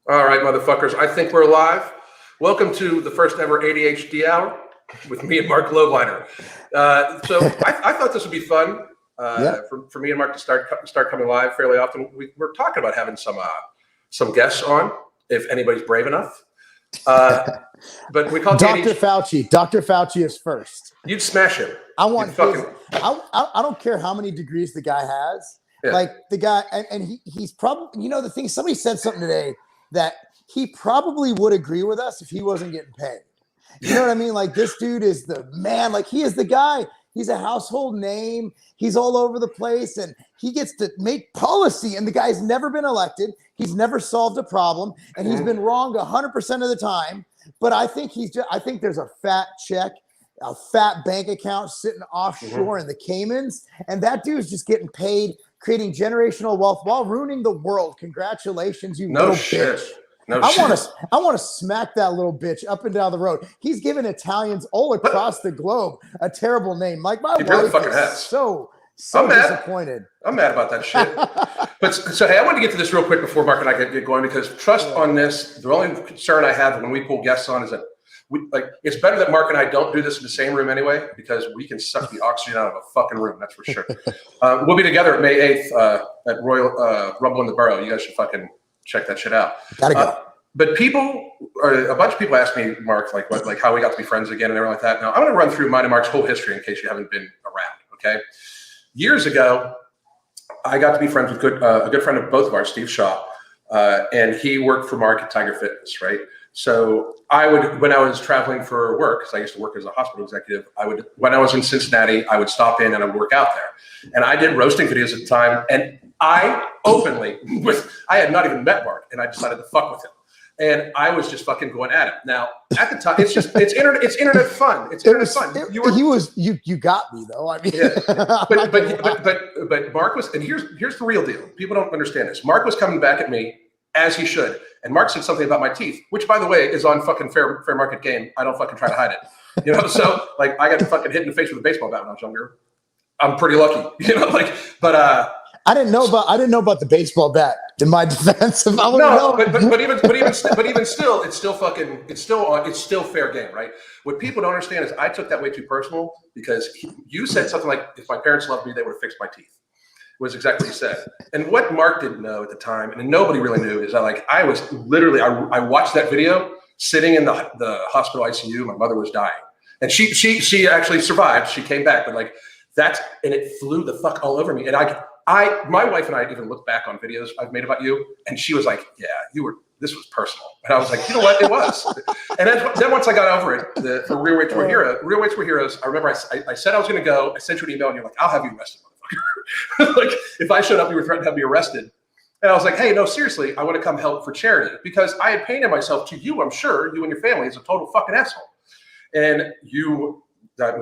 All right, motherfuckers. I think we're live. Welcome to the first ever ADHD hour with me and Marc Lobliner. So I thought this would be fun for me and Marc to start coming live fairly often. We're talking about having some guests on, if anybody's brave enough. But we call Dr. Fauci. Dr. Fauci is first. You'd smash him. I want his, I don't care how many degrees the guy has. Yeah. Like the guy, and he's probably, you know, the thing, somebody said something today that he probably would agree with us if he wasn't getting paid. You know what I mean? Like, this dude is the man. Like, he is the guy. He's a household name. He's all over the place, and he gets to make policy. And the guy's never been elected. He's never solved a problem, and he's been wrong 100% of the time. But I think I think there's a fat check, a fat bank account sitting offshore in the Caymans, and that dude's just getting paid, creating generational wealth while ruining the world. Congratulations, you little bitch. I want to smack that little bitch up and down the road. He's given Italians all across the globe a terrible name. Like, my wife is so disappointed. I'm mad about that shit. But so, hey, I wanted to get to this real quick before Marc and I get going, because trust on this. The only concern I have when we pull guests on is that it's better that Marc and I don't do this in the same room anyway, because we can suck the oxygen out of a fucking room. That's for sure. We'll be together at May 8th at Royal Rumble in the Borough. You guys should fucking check that shit out. Gotta go. But a bunch of people ask me, Marc, like how we got to be friends again and everything like that. Now, I'm going to run through mine and Marc's whole history in case you haven't been around. Okay. Years ago, I got to be friends with a good friend of both of ours, Steve Shaw, and he worked for Marc at Tiger Fitness, right? So when I was traveling for work, because I used to work as a hospital executive, when I was in Cincinnati, I would stop in and I would work out there. And I did roasting videos at the time, and I openly, I had not even met Marc, and I decided to fuck with him. And I was just fucking going at him. Now, at the time, it's internet fun. It's internet fun. You got me though. I mean, yeah. But Marc was, and here's the real deal. People don't understand this. Marc was coming back at me, as he should. And Marc said something about my teeth, which, by the way, is on fucking fair market game. I don't fucking try to hide it. You know, so like, I got fucking hit in the face with a baseball bat when I was younger. I'm pretty lucky, you know, but I didn't know about the baseball bat. In my defense, but even still, it's still fair game, right? What people don't understand is I took that way too personal, because you said something like, "If my parents loved me, they would have fixed my teeth." Was exactly what you said. And what Marc didn't know at the time, and nobody really knew, is that I was literally, I watched that video sitting in the hospital ICU. My mother was dying, and she actually survived. She came back, but and it flew the fuck all over me. And my wife and I even looked back on videos I've made about you, and she was like, "Yeah, this was personal." And I was like, "You know what? It was." And then once I got over it, for Real Weights Were Heroes, I remember I said I was going to go. I sent you an email, and you're like, "I'll have you arrested, motherfucker." Like, if I showed up, you were threatening to have me arrested. And I was like, "Hey, no, seriously, I want to come help for charity," because I had painted myself to you, I'm sure, you and your family, as a total fucking asshole. And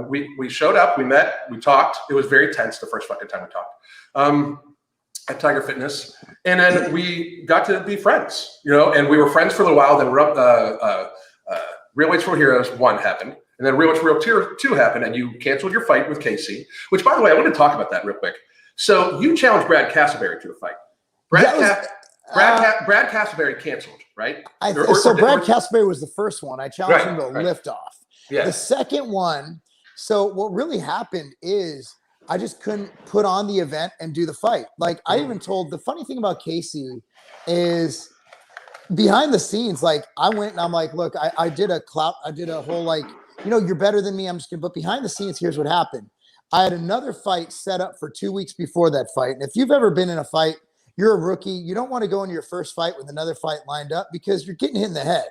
we showed up, we met, we talked. It was very tense the first fucking time we talked at Tiger Fitness, and then we got to be friends, you know. And we were friends for a little while. Then Real Weights Were Heroes 1 happened, and then Real Weights Were Heroes 2 happened, and you canceled your fight with Casey. Which, by the way, I want to talk about that real quick. So you challenged Brad Castleberry to a fight. Brad Castleberry canceled, right? Brad Castleberry was the first one. I challenged him to lift off. Yeah. The second one. So what really happened is I just couldn't put on the event and do the fight. Like, I even told, the funny thing about Casey is behind the scenes, like, I went and I'm like, "Look, I did a whole, like, you know, you're better than me. I'm just kidding." But behind the scenes, here's what happened. I had another fight set up for 2 weeks before that fight. And if you've ever been in a fight, you're a rookie. You don't want to go into your first fight with another fight lined up, because you're getting hit in the head,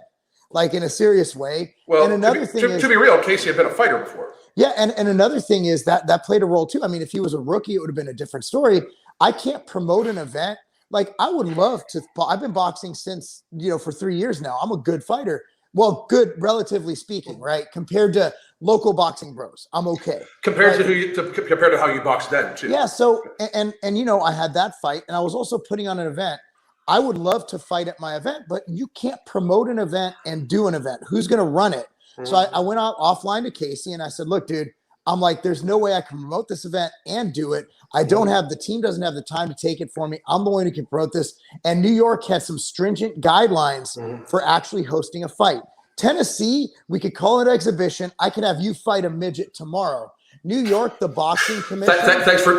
like, in a serious way. Well, and another to be real, Casey had been a fighter before. Yeah, and another thing is that played a role too. I mean, if he was a rookie, it would have been a different story. I can't promote an event. Like, I would love to. I've been boxing since, you know, for 3 years now. I'm a good fighter. Well, good, relatively speaking, right? Compared to local boxing bros, I'm okay. Compared to how you boxed then, too. Yeah. So and you know, I had that fight, and I was also putting on an event. I would love to fight at my event, but you can't promote an event and do an event. Who's going to run it? So I went out offline to Casey, and I said, "Look, dude, I'm like, there's no way I can promote this event and do it. The team doesn't have the time to take it for me. I'm the one who can promote this. And New York has some stringent guidelines for actually hosting a fight. Tennessee, we could call it exhibition. I could have you fight a midget tomorrow. New York, the boxing commission. Thanks for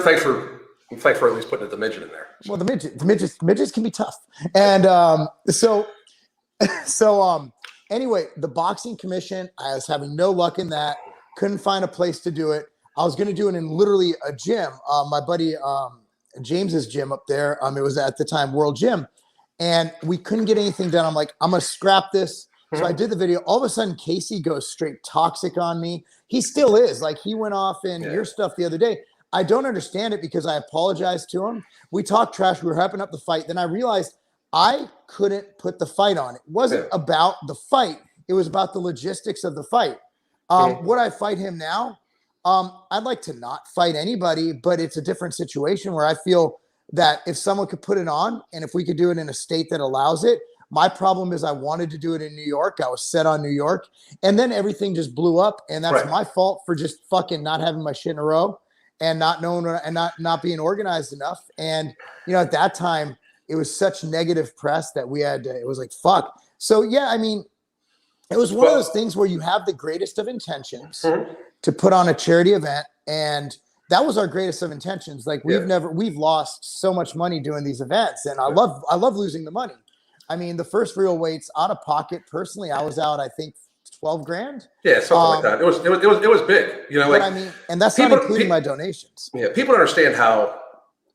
at least putting the midget in there. Well, the midgets can be tough. And anyway, the boxing commission, I was having no luck in that. Couldn't find a place to do it. I was going to do it in literally a gym. My buddy James's gym up there. It was at the time World Gym, and we couldn't get anything done. I'm like, I'm going to scrap this. So I did the video. All of a sudden, Casey goes straight toxic on me. He still is. Like, he went off in your stuff the other day. I don't understand it because I apologized to him. We talked trash. We were hyping up the fight. Then I realized I couldn't put the fight on. It wasn't about the fight. It was about the logistics of the fight. Would I fight him now? I'd like to not fight anybody, but it's a different situation where I feel that if someone could put it on and if we could do it in a state that allows it. My problem is I wanted to do it in New York. I was set on New York, and then everything just blew up, and that's my fault for just fucking not having my shit in a row and not knowing and not being organized enough. And at that time it was such negative press that we had to, it was like, fuck. So yeah, I mean, it was one of those things where you have the greatest of intentions to put on a charity event, and that was our greatest of intentions. Like we've lost so much money doing these events, and I love losing the money. I mean, the first real weights out of pocket, personally, I was out, I think, 12 grand. Yeah, something like that. It was big. Like, I mean, and that's not including my donations. Yeah, people don't understand how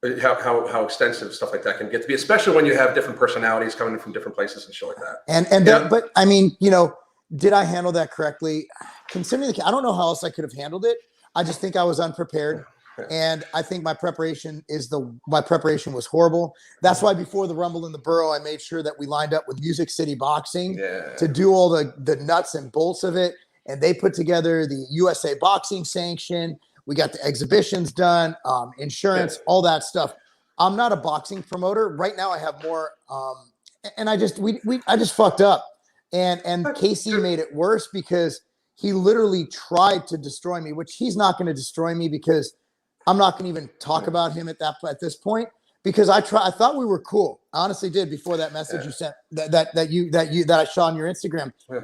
extensive stuff like that can get to be, especially when you have different personalities coming from different places and shit like that. But I mean, did I handle that correctly? Considering I don't know how else I could have handled it. I just think I was unprepared. And I think my preparation was horrible. That's why before the Rumble in the Borough, I made sure that we lined up with Music City Boxing to do all the nuts and bolts of it. And they put together the USA Boxing sanction. We got the exhibitions done, insurance, all that stuff. I'm not a boxing promoter. Right now I have more, and I just fucked up. And Casey made it worse because he literally tried to destroy me, which he's not going to destroy me because I'm not going to even talk about him at this point because I thought we were cool. I honestly did before that message you sent that I saw on your Instagram. Yeah.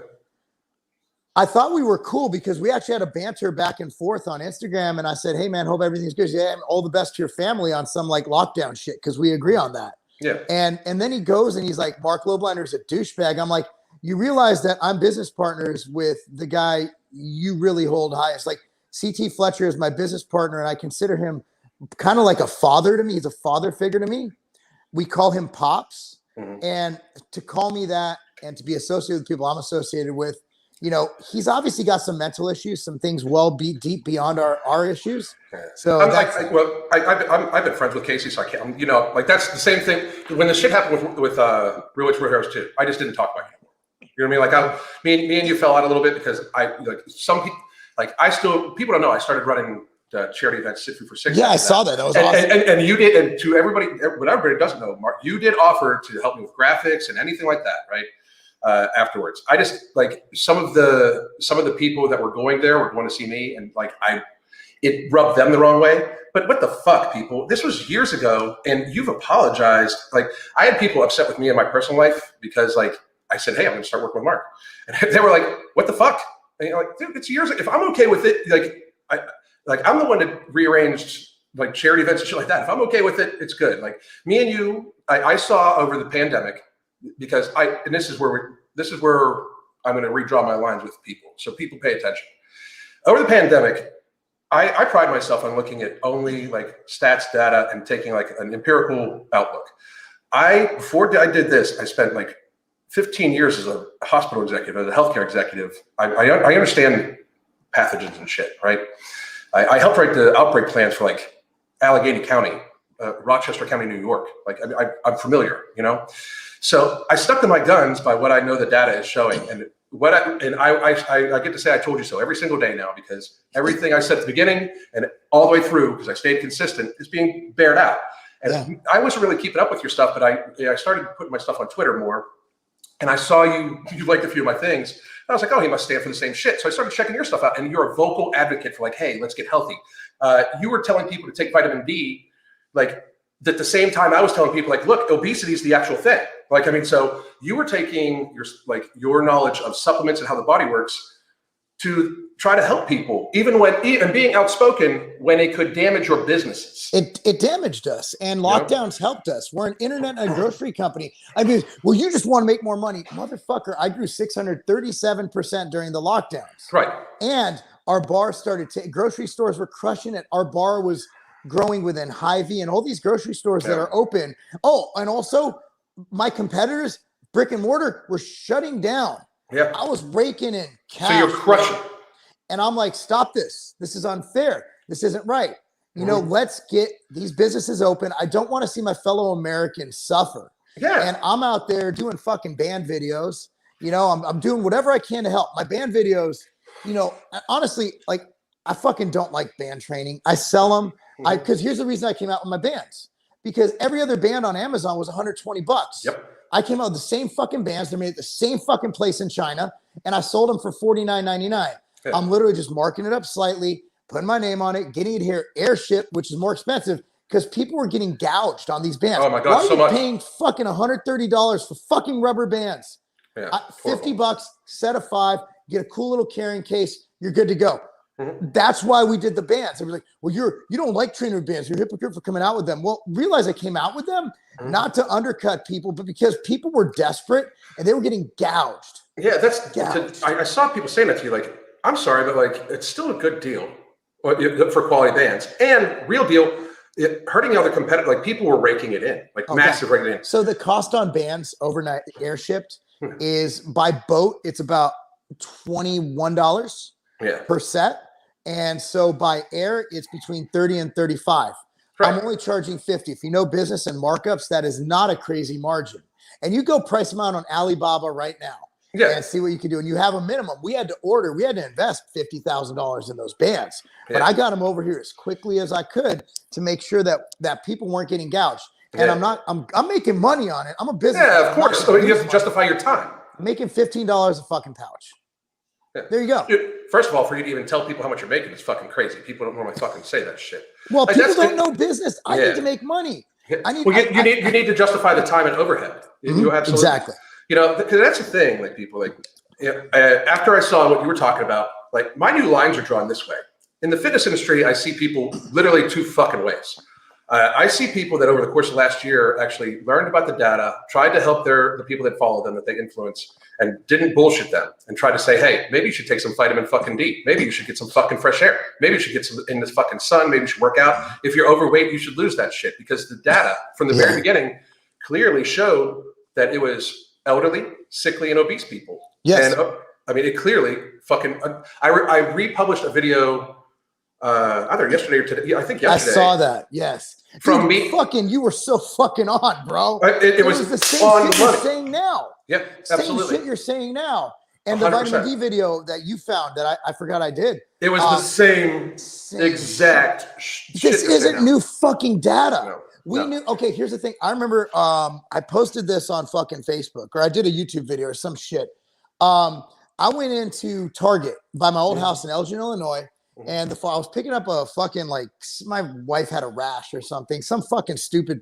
I thought we were cool because we actually had a banter back and forth on Instagram, and I said, "Hey man, hope everything's good. Yeah, all the best to your family on some like lockdown shit because we agree on that." Yeah. And then he goes and he's like, "Marc Lobliner's a douchebag." I'm like, "You realize that I'm business partners with the guy you really hold highest, like." CT Fletcher is my business partner, and I consider him kind of like a father to me. He's a father figure to me. We call him Pops. And to call me that and to be associated with people I'm associated with, he's obviously got some mental issues, some things deep beyond our issues. So I've been friends with Casey, so I can't, that's the same thing. When the shit happened with Real Rich Heroes too, I just didn't talk about it anymore. You know what I mean? Like me and you fell out a little bit because some people, people don't know, I started running charity events 60 for 6. Yeah, I saw that. That was awesome. And you did, and to everybody, what everybody doesn't know, Marc, you did offer to help me with graphics and anything like that, right? Afterwards. I just, some of the people that were going there were going to see me, and it rubbed them the wrong way. But what the fuck, people? This was years ago, and you've apologized. I had people upset with me in my personal life because, I said, "Hey, I'm going to start working with Marc," and they were like, "What the fuck?" And you're like, dude, it's years. If I'm okay with it, I'm the one that rearranged charity events and shit like that. If I'm okay with it, it's good. Me and you, I saw over the pandemic because this is where I'm going to redraw my lines with people, so people pay attention. Over the pandemic, I pride myself on looking at only stats, data, and taking an empirical outlook. Before I did this, I spent 15 years as a hospital executive, as a healthcare executive. I understand pathogens and shit, right? I helped write the outbreak plans for Allegheny County, Rochester County, New York. I'm familiar, So I stuck to my guns by what I know the data is showing, and I get to say I told you so every single day now because everything I said at the beginning and all the way through, because I stayed consistent, is being bared out. And I wasn't really keeping up with your stuff, but I started putting my stuff on Twitter more. and I saw you liked a few of my things. And I was like, oh, he must stand for the same shit. So I started checking your stuff out, and you're a vocal advocate for like, hey, let's get healthy. You were telling people to take vitamin D, like at the same time I was telling people like, look, obesity is the actual thing. Like, I mean, so you were taking your knowledge of supplements and how the body works to try to help people, even being outspoken when it could damage your businesses. It damaged us, and lockdowns helped us. We're an internet and a grocery company. I mean, well, you just want to make more money. Motherfucker, I grew 637% during the lockdowns. Right. And our bar started to, grocery stores were crushing it. Our bar was growing within Hy-Vee and all these grocery stores that are open. Oh, and also my competitors, brick and mortar, were shutting down. Yeah. I was raking in cash. So you're crushing. And I'm like, stop this. This is unfair. This isn't right. You know, let's get these businesses open. I don't want to see my fellow Americans suffer. Yeah. And I'm out there doing fucking band videos. You know, I'm doing whatever I can to help. My band videos, you know, honestly, like I fucking don't like band training. I sell them. Because here's the reason I came out with my bands. Because every other band on Amazon was $120. Yep. I came out with the same fucking bands. They're made at the same fucking place in China. And I sold them for $49.99. Yeah. I'm literally just marking it up slightly, putting my name on it, getting it here airship, which is more expensive because people were getting gouged on these bands. Oh my God, Why so are you much. paying fucking $130 for fucking rubber bands? Yeah, $50, set of 5, get a cool little carrying case, you're good to go. That's why we did the bands. It was like, well, you don't like training with bands. You're a hypocrite for coming out with them. Well, realize I came out with them not to undercut people, but because people were desperate and they were getting gouged. Yeah, I saw people saying that to you, like, I'm sorry, but like, it's still a good deal for quality bands. And real deal, hurting other competitors, like people were raking it in, like massive raking it in. So the cost on bands overnight air shipped is by boat, it's about $21 per set. And so by air, it's between 30 and 35. Right. I'm only charging 50. If you know business and markups, that is not a crazy margin. And you go price them out on Alibaba right now and see what you can do. And you have a minimum. We had to invest $50,000 in those bands. But I got them over here as quickly as I could to make sure that people weren't getting gouged. And I'm making money on it. I'm a business. Yeah, of course. So you have to justify your time. I'm making $15 a fucking pouch. Yeah. There you go. Dude, first of all, for you to even tell people how much you're making is fucking crazy. People don't normally fucking say that shit. Well, people don't know business. I need to make money. You need to justify the time and overhead. You absolutely exactly. You know, because that's the thing. Like people, like after I saw what you were talking about, like my new lines are drawn this way. In the fitness industry, I see people literally two fucking ways. I see people that over the course of last year actually learned about the data, tried to help the people that follow them, that they influence, and didn't bullshit them and tried to say, hey, maybe you should take some vitamin fucking D. Maybe you should get some fucking fresh air. Maybe you should get some in this fucking sun. Maybe you should work out. If you're overweight, you should lose that shit, because the data from the very beginning clearly showed that it was elderly, sickly, and obese people. Yes. And I mean, it clearly fucking, I republished a video either yesterday or today. I think yesterday. I saw that. Yes. From me. Fucking, you were so fucking on, bro. It was the same shit you're saying now. Yep, absolutely. Same shit you're saying now. And 100%. The vitamin D video that you found that I forgot I did. It was the same exact shit. This isn't new fucking data. No. We knew. Okay, here's the thing. I remember I posted this on fucking Facebook, or I did a YouTube video or some shit. I went into Target by my old house in Elgin, Illinois. And I was picking up a fucking, like, my wife had a rash or something, some fucking stupid.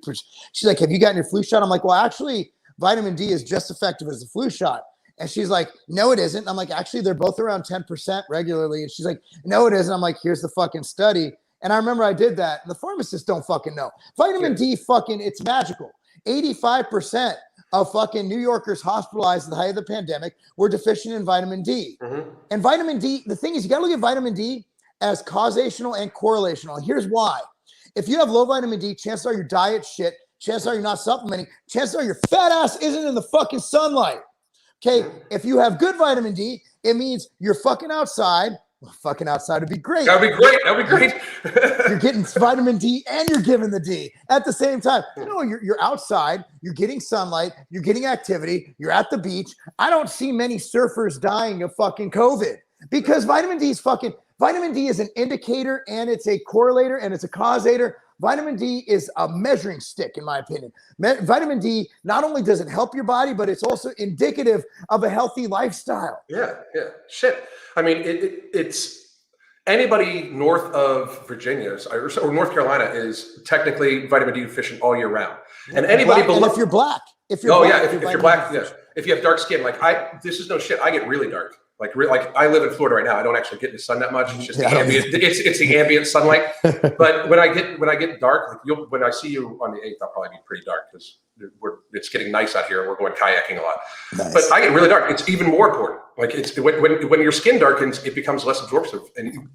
She's like, have you gotten your flu shot? I'm like, well, actually, vitamin D is just effective as a flu shot. And she's like, no, it isn't. I'm like, actually, they're both around 10% regularly. And she's like, no, it isn't. I'm like, here's the fucking study. And I remember I did that. And the pharmacists don't fucking know. Vitamin D fucking, it's magical. 85% of fucking New Yorkers hospitalized at the height of the pandemic were deficient in vitamin D. And vitamin D, the thing is, you got to look at vitamin D as causational and correlational. And here's why. If you have low vitamin D, chances are your diet's shit. Chances are you're not supplementing. Chances are your fat ass isn't in the fucking sunlight. Okay. If you have good vitamin D, it means you're fucking outside. Well, fucking outside would be great. That'd be great. That'd be great. You're getting vitamin D and you're giving the D at the same time. No, you're outside. You're getting sunlight. You're getting activity. You're at the beach. I don't see many surfers dying of fucking COVID because vitamin D is an indicator and it's a correlator and it's a causator. vitamin D is a measuring stick, in my opinion. Vitamin D, not only does it help your body, but it's also indicative of a healthy lifestyle. Yeah. Shit. I mean, it's anybody north of Virginia or North Carolina is technically vitamin D deficient all year round. And anybody below, and if you're black, if you're black, yeah. If you have dark skin, like this is no shit. I get really dark. Like I live in Florida right now. I don't actually get in the sun that much. It's just the ambient. It's the ambient sunlight. But when I get dark, like when I see you on the 8th, I'll probably be pretty dark because it's getting nice out here. We're going kayaking a lot. Nice. But I get really dark. It's even more important. Like it's when your skin darkens, it becomes less absorptive. And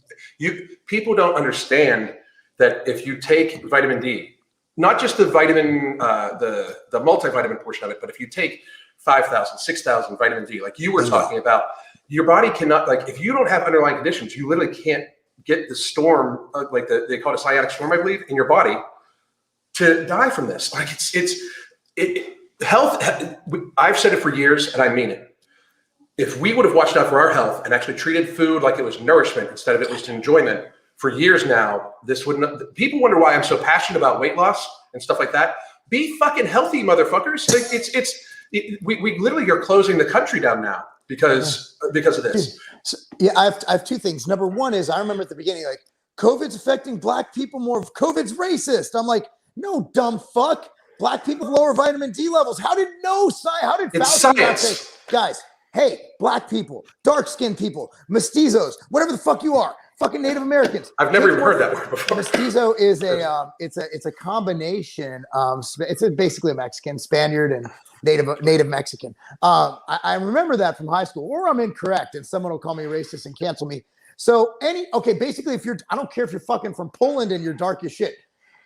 people don't understand that if you take vitamin D, not just the vitamin, the multivitamin portion of it, but if you take 5,000, 6,000 vitamin D, like you were talking about, your body cannot, like, if you don't have underlying conditions, you literally can't get the storm, like they call it a cyanic storm, I believe, in your body to die from this. Like health, I've said it for years and I mean it. If we would have watched out for our health and actually treated food like it was nourishment instead of it was enjoyment for years now, this wouldn't, people wonder why I'm so passionate about weight loss and stuff like that. Be fucking healthy, motherfuckers. Like we literally are closing the country down now because of this. So, yeah, I have two things. Number one is I remember at the beginning, like, COVID's affecting black people more. COVID's racist. I'm like, no, dumb fuck. Black people with lower vitamin D levels. How did Fauci not say, guys, hey, black people, dark-skinned people, mestizos, whatever the fuck you are, fucking Native Americans. I've never even heard that word before. Mestizo is it's a combination. It's basically a Mexican, Spaniard, and Native Mexican. I remember that from high school, or I'm incorrect, and someone will call me racist and cancel me. So basically, I don't care if you're fucking from Poland and you're dark as shit.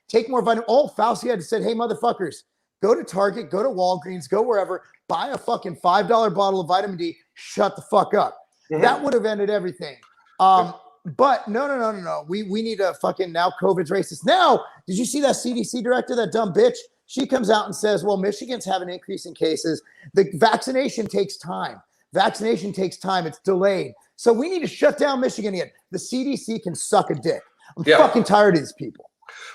Take more vitamin. All Fauci had said, hey, motherfuckers, go to Target, go to Walgreens, go wherever, buy a fucking $5 bottle of vitamin D, shut the fuck up. Mm-hmm. That would have ended everything. But no. We need a fucking, now COVID's racist. Now, did you see that CDC director, that dumb bitch? She comes out and says, well, Michigan's having an increase in cases. The vaccination takes time. It's delayed. So we need to shut down Michigan again. The CDC can suck a dick. I'm fucking tired of these people.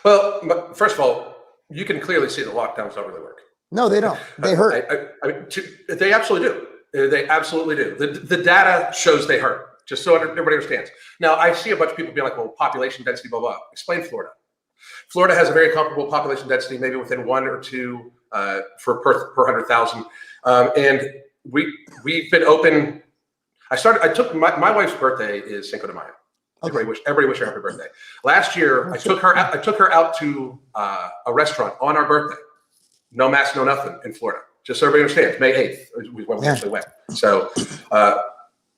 Well, first of all, you can clearly see the lockdowns don't really work. No, they don't. They hurt. They absolutely do. They absolutely do. The data shows they hurt, just so everybody understands. Now, I see a bunch of people being like, well, population density, blah, blah. Explain Florida. Florida has a very comparable population density, maybe within 1 or 2 per 100,000. And we've been open. I took my wife's birthday is Cinco de Mayo. Okay. Everybody wish her happy birthday. Last year, I took her out to a restaurant on our birthday. No mask, no nothing in Florida. Just so everybody understands, May 8th was when we actually went. So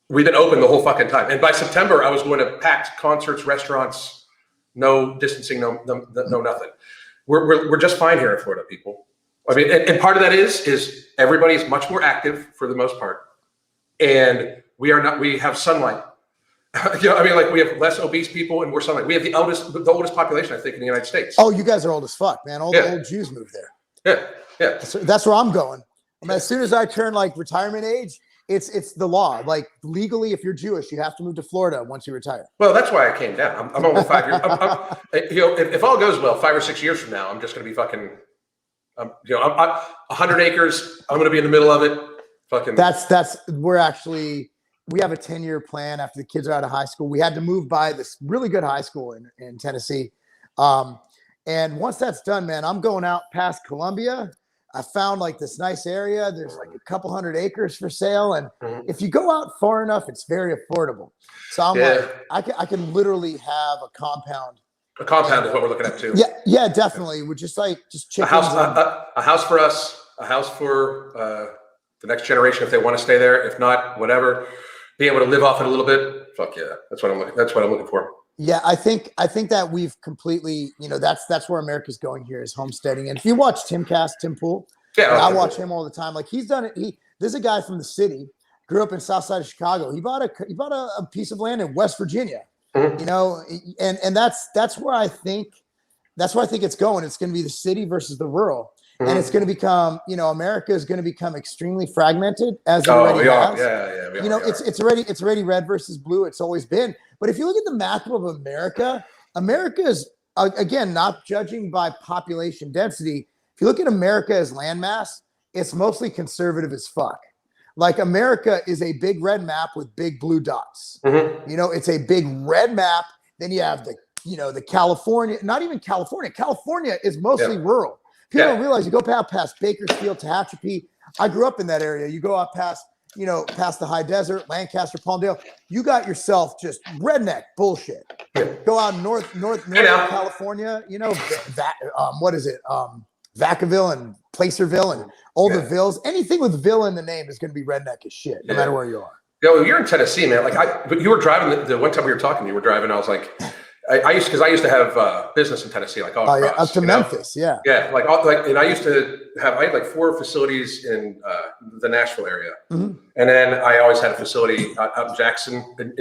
we've been open the whole fucking time. And by September, I was going to packed concerts, restaurants, no distancing, no nothing. We're just fine here in Florida, people. I mean, and part of that is everybody's much more active for the most part, and we have sunlight. We have less obese people and more sunlight. We have the oldest population, I think, in the United States. Oh, you guys are old as fuck, man. All the old Jews moved there. Yeah. That's where I'm going. I mean, as soon as I turn like retirement age, it's the law. Like legally, if you're Jewish, you have to move to Florida once you retire. Well, that's why I came down. I'm only 5 years. If all goes well, 5 or 6 years from now, I'm just going to be fucking. 100 acres. I'm going to be in the middle of it. Fucking. We have a 10-year plan after the kids are out of high school. We had to move by this really good high school in Tennessee. And once that's done, man, I'm going out past Columbia. I found like this nice area. There's like a couple 100 acres for sale. And if you go out far enough, it's very affordable. So I'm like, I can literally have a compound. A compound is what we're looking at too. Yeah, definitely. We're just chickens. A house for us, a house for the next generation if they want to stay there. If not, whatever. Be able to live off it a little bit. Fuck yeah, that's what I'm looking for. Yeah, I think that we've completely, that's where America's going here is homesteading. And if you watch Tim Pool, I watch him all the time. Like he's done it. There's a guy from the city, grew up in South Side of Chicago. He bought a piece of land in West Virginia. Mm-hmm. And that's where I think it's going. It's going to be the city versus the rural. And it's going to become, America is going to become extremely fragmented as it already has. Yeah. It's already red versus blue. It's always been. But if you look at the map of America, America is again, not judging by population density. If you look at America as landmass, it's mostly conservative as fuck. Like America is a big red map with big blue dots. Mm-hmm. You know, it's a big red map. Then you have the California, not even California. California is mostly rural. People don't realize you go past Bakersfield, Tehachapi. I grew up in that area. You go out past the high desert, Lancaster, Palmdale. You got yourself just redneck bullshit. Yeah. Go out north California, what is it? Vacaville and Placerville and all the villas. Anything with Ville in the name is going to be redneck as shit, no matter where you are. Yo, you're in Tennessee, man. But you were driving the one time we were talking. You were driving. I was like, I used to have business in Tennessee, like all across, up to Memphis, and I used to have 4 facilities in the Nashville area, and then I always had a facility out in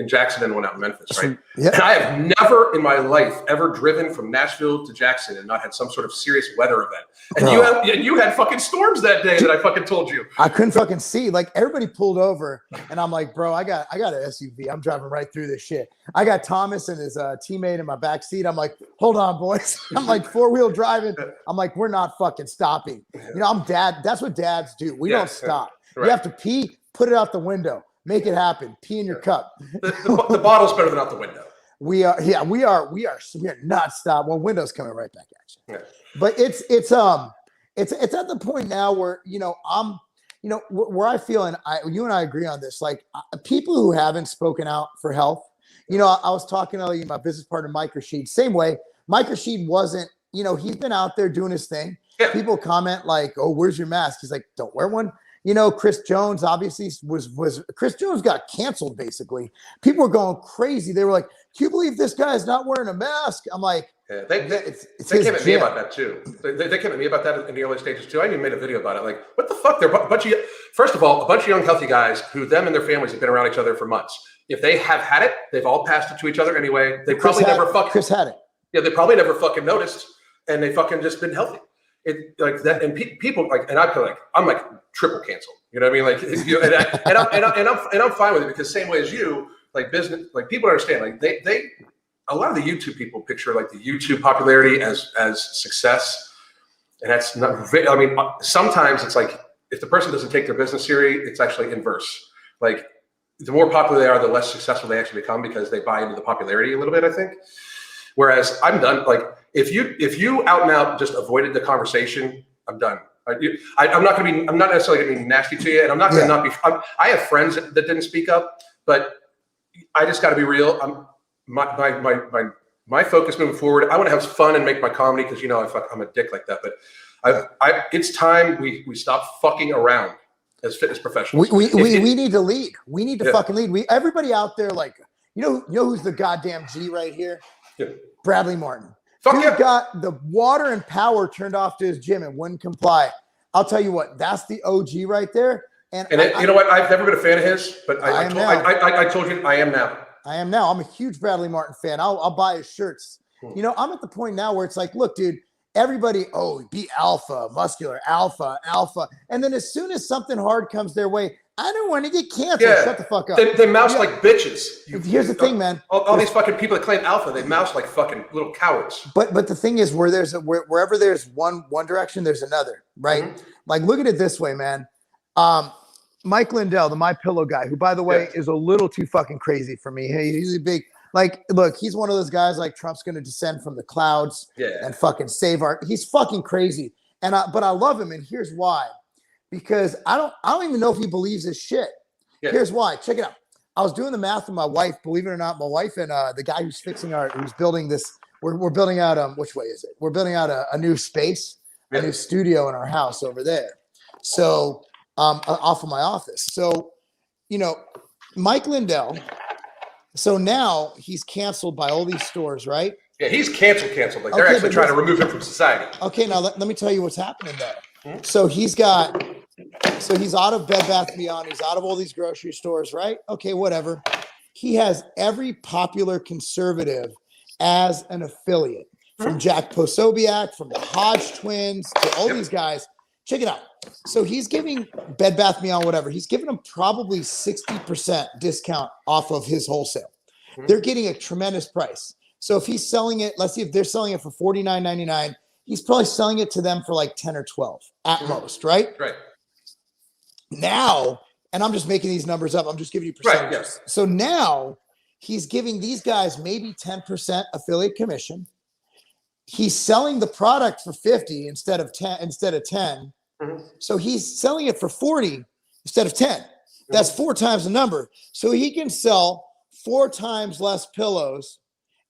Jackson, and one out in Memphis, right? And I have never in my life ever driven from Nashville to Jackson and not had some sort of serious weather event. And you had fucking storms that day that I fucking told you. I couldn't fucking see. Like everybody pulled over, and I'm like, bro, I got an SUV. I'm driving right through this shit. I got Thomas and his teammate in my back seat. I'm like, hold on, boys. I'm like 4-wheel driving. I'm like, we're not fucking stopping. You know, I'm dad. That's what dads do. We don't stop. Right. You have to pee, put it out the window, make it happen. Pee in your cup. The bottle's better than out the window. We are not stop. Well, window's coming right back at you. Yeah. But it's at the point now where where I feel, and you and I agree on this. Like people who haven't spoken out for health. You know, I was talking to my business partner Mike Rashid. Same way, Mike Rashid wasn't. You know, he's been out there doing his thing. Yeah. People comment like, "Oh, where's your mask?" He's like, "Don't wear one." You know, Chris Jones obviously Chris Jones got canceled. Basically, people were going crazy. They were like, "Can you believe this guy is not wearing a mask?" I'm like, yeah, they came at me about that too. They came at me about that in the early stages too. I even made a video about it. Like, what the fuck? They're first of all, a bunch of young, healthy guys who them and their families have been around each other for months. If they have had it, they've all passed it to each other anyway. They probably never fucking. Chris had it. Yeah, they probably never fucking noticed, and they fucking just been healthy. It like that, and people like, and I feel like I'm like triple canceled. You know what I mean? Like, I'm fine with it because same way as you, like business, like people understand, like they a lot of the YouTube people picture like the YouTube popularity as success, and that's not. I mean, sometimes it's like if the person doesn't take their business serious, it's actually inverse. Like the more popular they are, the less successful they actually become because they buy into the popularity a little bit, I think. Whereas I'm done. Like if you out and out just avoided the conversation, I'm done. I'm not necessarily going to be nasty to you, and I'm not going to not be. I have friends that didn't speak up, but I just got to be real. My focus moving forward. I want to have fun and make my comedy because I'm a dick like that. But it's time we stop fucking around as fitness professionals. We need to lead. We need to fucking lead. Everybody out there, like you know who's the goddamn G right here? Yeah. Bradley Martin. He got the water and power turned off to his gym and wouldn't comply. I'll tell you what, that's the OG right there. You know what? I've never been a fan of his, but I told you I am now. I am now. I'm a huge Bradley Martin fan. I'll buy his shirts. You know, I'm at the point now where it's like, look, dude, everybody, be alpha, muscular, alpha. And then as soon as something hard comes their way, I don't want to get canceled. Yeah. Shut the fuck up. They mouse like bitches. Here's the thing, man. All these fucking people that claim alpha, they mouse like fucking little cowards. But the thing is, wherever there's one direction, there's another, right? Mm-hmm. Like, look at it this way, man. Mike Lindell, the My Pillow guy, who, by the way, is a little too fucking crazy for me. Hey, he's a big, like, look, he's one of those guys like Trump's going to descend from the clouds and fucking save he's fucking crazy. But I love him. And here's why. Because I don't even know if he believes his shit. Yeah. Here's why. Check it out. I was doing the math with my wife, believe it or not, my wife and the guy who's building this, we're building out, which way is it? We're building out a new space, a new studio in our house over there. So, off of my office. So, Mike Lindell. So now he's canceled by all these stores, right? Yeah, he's canceled. Like they're actually trying to remove him from society. Okay, now let me tell you what's happening there. Mm-hmm. So he's out of Bed Bath & Beyond. He's out of all these grocery stores, right? Okay, whatever. He has every popular conservative as an affiliate, from Jack Posobiec, from the Hodge twins, to all these guys. Check it out. So he's giving Bed Bath & Beyond, whatever. He's giving them probably 60% discount off of his wholesale. Mm-hmm. They're getting a tremendous price. So if he's selling it, let's see if they're selling it for $49.99, he's probably selling it to them for like 10 or 12 at most, right? Right. Now, and I'm just making these numbers up. I'm just giving you percentages. Right, yes. So now he's giving these guys maybe 10% affiliate commission. He's selling the product for 50 instead of 10. Mm-hmm. So he's selling it for 40 instead of 10. That's 4 times the number. So he can sell 4 times less pillows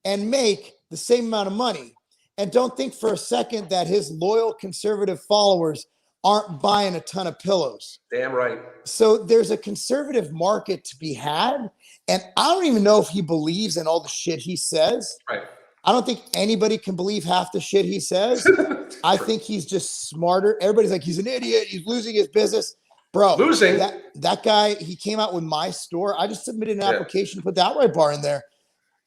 and make the same amount of money. And don't think for a second that his loyal conservative followers aren't buying a ton of pillows. Damn right. So there's a conservative market to be had. And I don't even know if he believes in all the shit he says. Right. I don't think anybody can believe half the shit he says. I think he's just smarter. Everybody's like, he's an idiot. He's losing his business. Bro, losing. That guy, he came out with My Store. I just submitted an application to put the outright bar in there.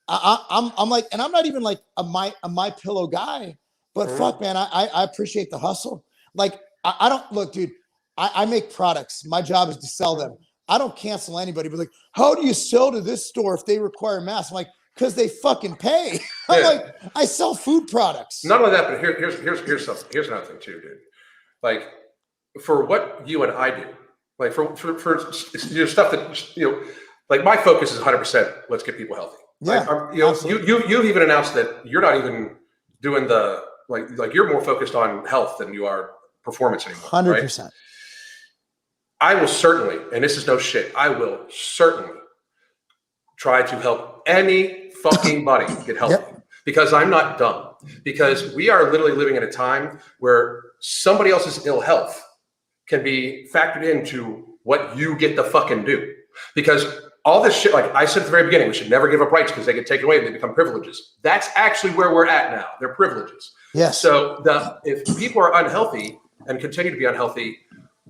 I'm like, and I'm not even like a my pillow guy, but fuck, man, I appreciate the hustle. Like, I don't look, dude. I make products. My job is to sell them. I don't cancel anybody. But like, how do you sell to this store if they require masks? I'm like, because they fucking pay. I'm like, I sell food products. Not only that, but here's something. Here's another thing too, dude. Like, for what you and I do, like for stuff that like my focus is 100%. Let's get people healthy. Yeah, you've even announced that you're not even doing the like you're more focused on health than you are performance anymore. 100%. Right? I will certainly, and this is no shit, I will certainly try to help any fucking body get healthy because I'm not dumb. Because we are literally living in a time where somebody else's ill health can be factored into what you get to fucking do. Because all this shit, like I said at the very beginning, we should never give up rights because they get taken away and they become privileges. That's actually where we're at now. They're privileges. Yes. So if people are unhealthy and continue to be unhealthy,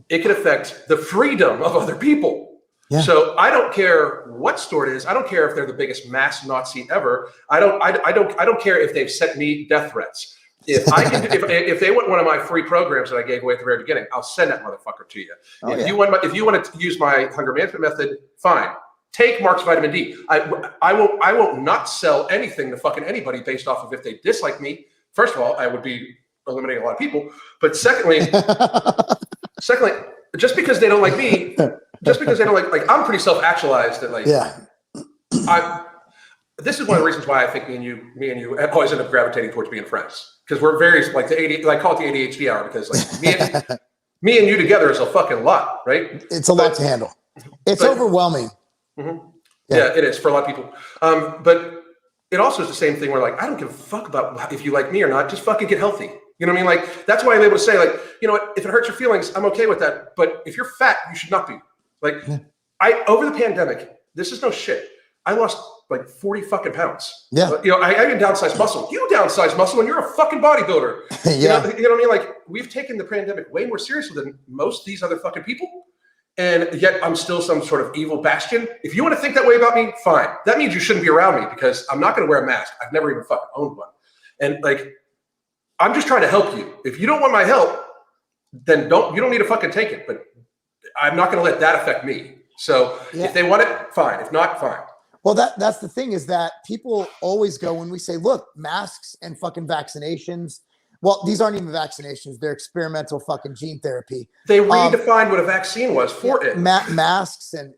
it can affect the freedom of other people. Yeah. So I don't care what store it is. I don't care if they're the biggest mass Nazi ever. I don't care if they've sent me death threats. If I can, if they want one of my free programs that I gave away at the very beginning, I'll send that motherfucker to you. If you want to use my hunger management method, fine. Take Marc's vitamin D. I will not sell anything to fucking anybody based off of if they dislike me. First of all, I would be eliminating a lot of people. But secondly, just because they don't like me, just because they don't like I'm pretty self-actualized that this is one of the reasons why I think me and you always end up gravitating towards being friends. Because we're very like I call it the ADHD hour because like me and you together is a fucking lot, right? It's a lot to handle. It's overwhelming. Mm-hmm. Yeah, it is for a lot of people. But it also is the same thing where like I don't give a fuck about if you like me or not. Just fucking get healthy. You know what I mean? Like that's why I'm able to say like, you know what? If it hurts your feelings, I'm okay with that. But if you're fat, you should not be. Like over the pandemic, this is no shit. I lost like 40 fucking pounds. Yeah. I can downsize muscle. You downsize muscle and you're a fucking bodybuilder. Yeah. You know what I mean? Like we've taken the pandemic way more seriously than most of these other fucking people. And yet I'm still some sort of evil bastion. If you want to think that way about me, fine. That means you shouldn't be around me because I'm not going to wear a mask. I've never even fucking owned one. And like, I'm just trying to help you. If you don't want my help, then you don't need to fucking take it. But I'm not going to let that affect me. So if they want it, fine. If not, fine. Well, that's the thing is that people always go when we say, look, masks and fucking vaccinations. Well, these aren't even vaccinations. They're experimental fucking gene therapy. They redefined what a vaccine was for it. Masks and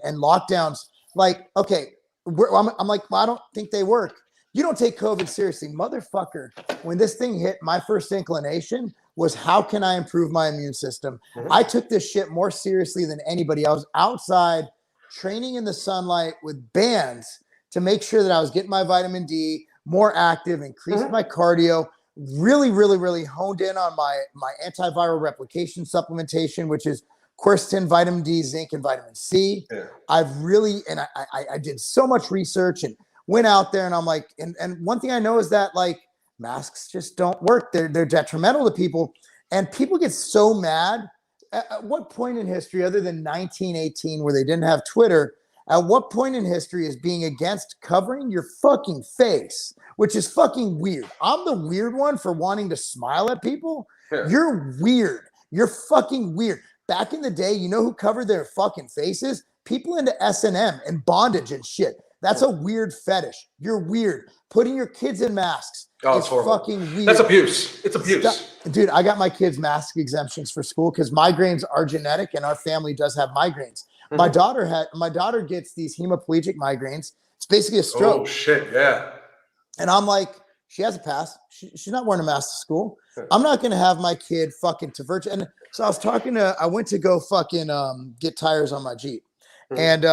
lockdowns. Like, okay, I'm like, well, I don't think they work. You don't take COVID seriously. Motherfucker, when this thing hit, my first inclination was how can I improve my immune system? Mm-hmm. I took this shit more seriously than anybody. I was outside training in the sunlight with bands to make sure that I was getting my vitamin D, more active, increased my cardio, really, really, really honed in on my antiviral replication supplementation, which is quercetin, vitamin D, zinc, and vitamin C. Yeah. I've really, and I did so much research and went out there and I'm like, and one thing I know is that like masks just don't work. They're detrimental to people and people get so mad. At what point in history, other than 1918, where they didn't have Twitter, at what point in history is being against covering your fucking face, which is fucking weird? I'm the weird one for wanting to smile at people. Yeah. You're weird. You're fucking weird. Back in the day, you know who covered their fucking faces? People into S&M and bondage and shit. That's a weird fetish. You're weird. Putting your kids in masks is fucking weird. That's abuse. It's abuse. Dude, I got my kids mask exemptions for school because migraines are genetic and our family does have migraines. My daughter gets these hemiplegic migraines. It's basically a stroke. Oh shit, yeah. And I'm like, she has a pass. She's not wearing a mask to school. I'm not gonna have my kid fucking to virtue. And so I went to go fucking get tires on my Jeep. And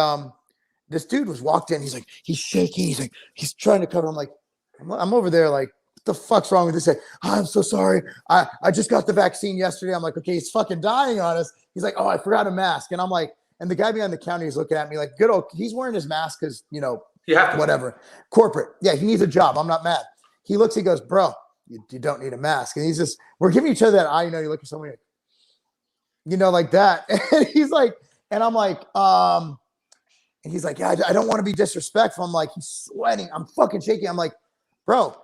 this dude was walked in. He's like, he's shaking. He's trying to cover. I'm like, I'm over there like, what the fuck's wrong with this guy? Oh, I'm so sorry. I just got the vaccine yesterday. I'm like, okay, he's fucking dying on us. He's like, oh, I forgot a mask. And I'm like, and the guy behind the counter is looking at me like, good old, he's wearing his mask because, you know, whatever. Corporate. Yeah, he needs a job. I'm not mad. He looks, he goes, bro, you don't need a mask. And he's just, we're giving each other that eye, you know, you look at someone, you know, like that. And he's like, and I'm like, and he's like, yeah, I don't want to be disrespectful. I'm like, he's sweating. I'm fucking shaking. I'm like, bro,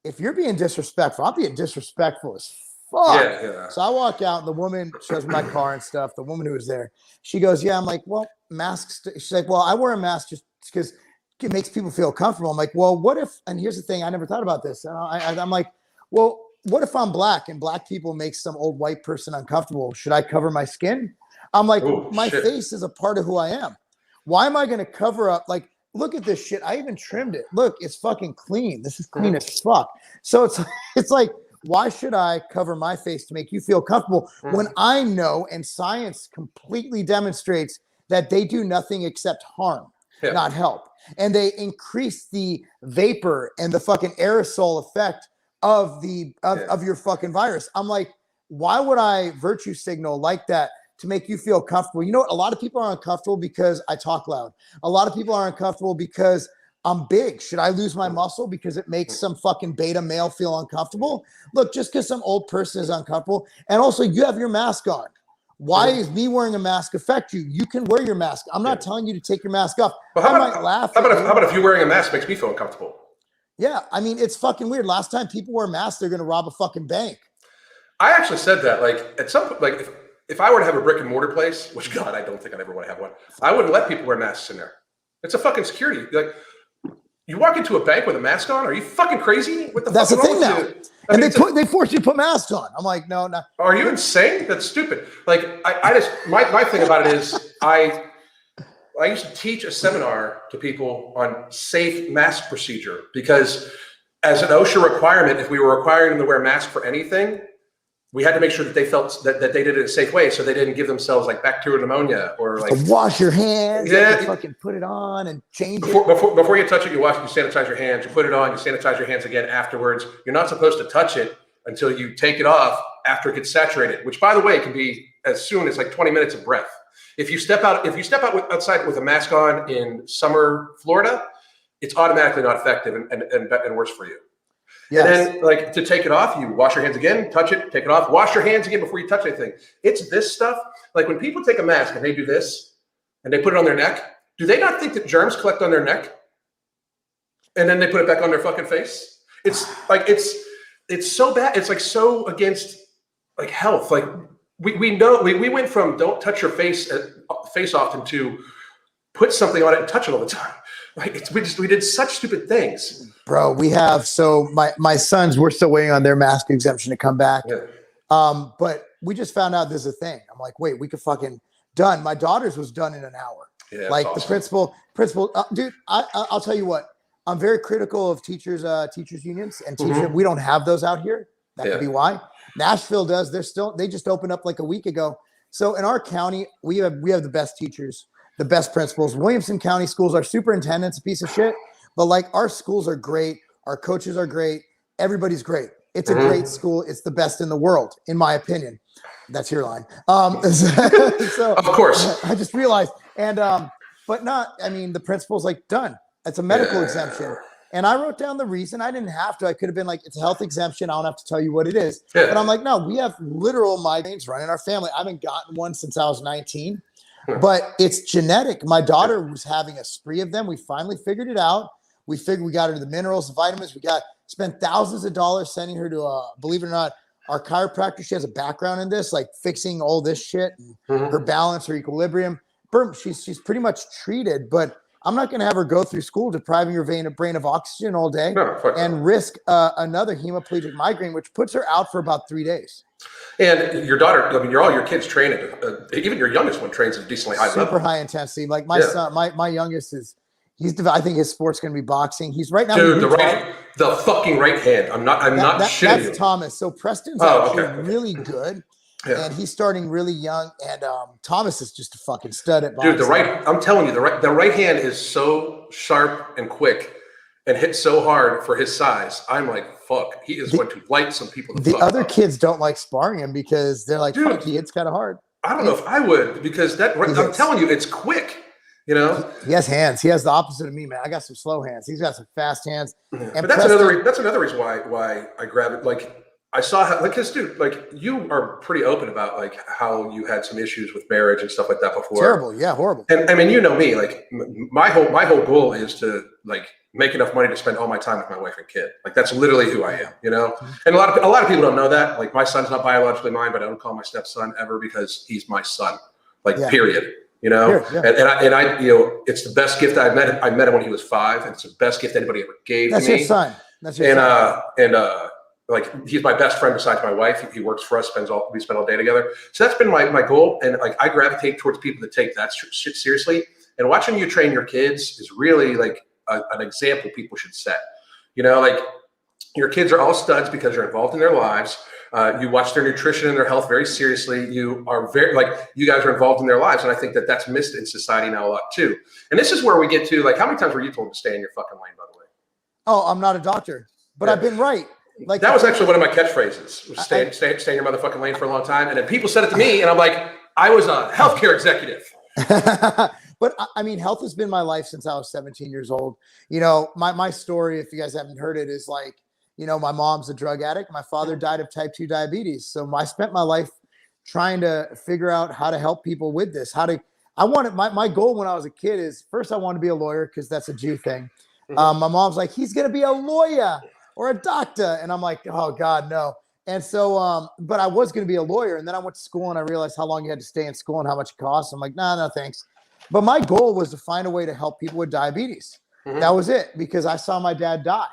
if you're being disrespectful, I'm being disrespectful as fuck. Yeah. So I walk out and the woman shows me my car and stuff. The woman who was there, she goes, yeah. I'm like, well, masks. She's like, well, I wear a mask just because it makes people feel comfortable. I'm like, well, what if, and here's the thing, I never thought about this. And I'm like, well, what if I'm black and black people make some old white person uncomfortable? Should I cover my skin? I'm like, my face is a part of who I am. Why am I going to cover up? Like, look at this shit. I even trimmed it. Look, it's fucking clean. This is clean as fuck. So it's like, why should I cover my face to make you feel comfortable when I know and science completely demonstrates that they do nothing except harm, not help. And they increase the vapor and the fucking aerosol effect of your fucking virus. I'm like, why would I virtue signal like that to make you feel comfortable? You know what? A lot of people are uncomfortable because I talk loud. A lot of people are uncomfortable because I'm big. Should I lose my muscle because it makes some fucking beta male feel uncomfortable? Look, just because some old person is uncomfortable. And also you have your mask on. Why is me wearing a mask affect you? You can wear your mask. I'm not telling you to take your mask off. Well, how about if you wearing a mask makes me feel uncomfortable? Yeah, I mean, it's fucking weird. Last time people wear masks, they're going to rob a fucking bank. I actually said that, like, at some point, like, if I were to have a brick and mortar place, which, God, I don't think I'd ever want to have one, I wouldn't let people wear masks in there. It's a fucking security. Like, you walk into a bank with a mask on? Are you fucking crazy? What the fuck? That's the thing now. And they force you to put masks on. I'm like, no. Are you insane? That's stupid. Like, I just, my thing about it is I used to teach a seminar to people on safe mask procedure because as an OSHA requirement, if we were requiring them to wear masks for anything, we had to make sure that they felt that they did it in a safe way so they didn't give themselves like bacterial pneumonia or like wash your hands. Yeah, fucking put it on and change it. Before you touch it, you sanitize your hands, you put it on, you sanitize your hands again afterwards. You're not supposed to touch it until you take it off after it gets saturated, which by the way can be as soon as like 20 minutes of breath. If you step out outside with a mask on in summer Florida, it's automatically not effective and worse for you. Yes. And then, like, to take it off, you wash your hands again, touch it, take it off, wash your hands again before you touch anything. It's this stuff. Like, when people take a mask and they do this and they put it on their neck, do they not think that germs collect on their neck? And then they put it back on their fucking face? It's like, it's so bad. It's like so against like health. Like, we know we went from don't touch your face often to put something on it and touch it all the time. Like, we did such stupid things. Bro, we have, so my sons, we're still waiting on their mask exemption to come back. Yeah. But we just found out there's a thing. I'm like, wait, we could fucking done. My daughter's was done in an hour. Yeah, like awesome. The principal, dude, I'll tell you what, I'm very critical of teachers unions and teachers. We don't have those out here. That could be why. Nashville does. They just opened up like a week ago. So in our county, we have the best teachers, the best principals. Williamson County schools, our superintendent's a piece of shit. But like our schools are great. Our coaches are great. Everybody's great. It's a great school. It's the best in the world, in my opinion. That's your line. So of course. I just realized. And, but not, I mean, the principal's like done. It's a medical exemption. And I wrote down the reason. I didn't have to. I could have been like, it's a health exemption. I don't have to tell you what it is. Yeah. But I'm like, no, we have literal migraines running in our family. I haven't gotten one since I was 19. But it's genetic. My daughter was having a spree of them. We finally figured it out. We figured we got her the minerals, the vitamins. We spent thousands of dollars sending her to believe it or not, our chiropractor. She has a background in this, like fixing all this shit, and her balance, her equilibrium. she's pretty much treated, but I'm not going to have her go through school depriving her brain of oxygen all day and risk another hemiplegic migraine, which puts her out for about 3 days. And your daughter, I mean, all your kids train at, even your youngest one trains at a decently high level. Super high intensity. Like my son, my youngest I think his sport's going to be boxing. He's right now. Dude, the fucking right hand. I'm not shitting you. That's Thomas. So Preston's actually really good. Yeah. And he's starting really young, and Thomas is just a fucking stud at boxing. Dude, I'm telling you, the right hand is so sharp and quick and hits so hard for his size. I'm like, fuck, he is going to light some people. The other kids don't like sparring him because they're like, fuck, he hits kind of hard. I don't know if I would, because I'm telling you, it's quick. You know, he has hands. He has the opposite of me, man. I got some slow hands. He's got some fast hands. Yeah. And that's another reason why I grab it. Like, I saw how, like, this dude, like, you are pretty open about like how you had some issues with marriage and stuff like that before. Terrible, yeah, horrible. And I mean, you know me, like my whole goal is to like make enough money to spend all my time with my wife and kid. Like that's literally who I am, you know. And a lot of people don't know that. Like my son's not biologically mine, but I don't call my stepson ever because he's my son. Like period. You know, and I you know, it's the best gift I met him when he was 5, and it's the best gift anybody ever gave to me. That's your son. That's your son. Like he's my best friend besides my wife. He works for us. We spend all day together. So that's been my goal. And like I gravitate towards people that take that shit seriously. And watching you train your kids is really like an example people should set. You know, like your kids are all studs because you're involved in their lives. You watch their nutrition and their health very seriously. You are you guys are involved in their lives. And I think that that's missed in society now a lot too. And this is where we get to like, how many times were you told to stay in your fucking lane, by the way? Oh, I'm not a doctor, but I've been right. Like that was actually one of my catchphrases. Was stay in your motherfucking lane for a long time. And then people said it to me and I'm like, I was a healthcare executive. But I mean, health has been my life since I was 17 years old. You know, my story, if you guys haven't heard it, is like, you know, my mom's a drug addict. My father died of type 2 diabetes. So I spent my life trying to figure out how to help people with this. My goal when I was a kid is first I wanted to be a lawyer because that's a Jew thing. My mom's like, he's going to be a lawyer or a doctor. And I'm like, oh God, no. And so, but I was going to be a lawyer. And then I went to school and I realized how long you had to stay in school and how much it costs. I'm like, no, thanks. But my goal was to find a way to help people with diabetes. That was it, because I saw my dad die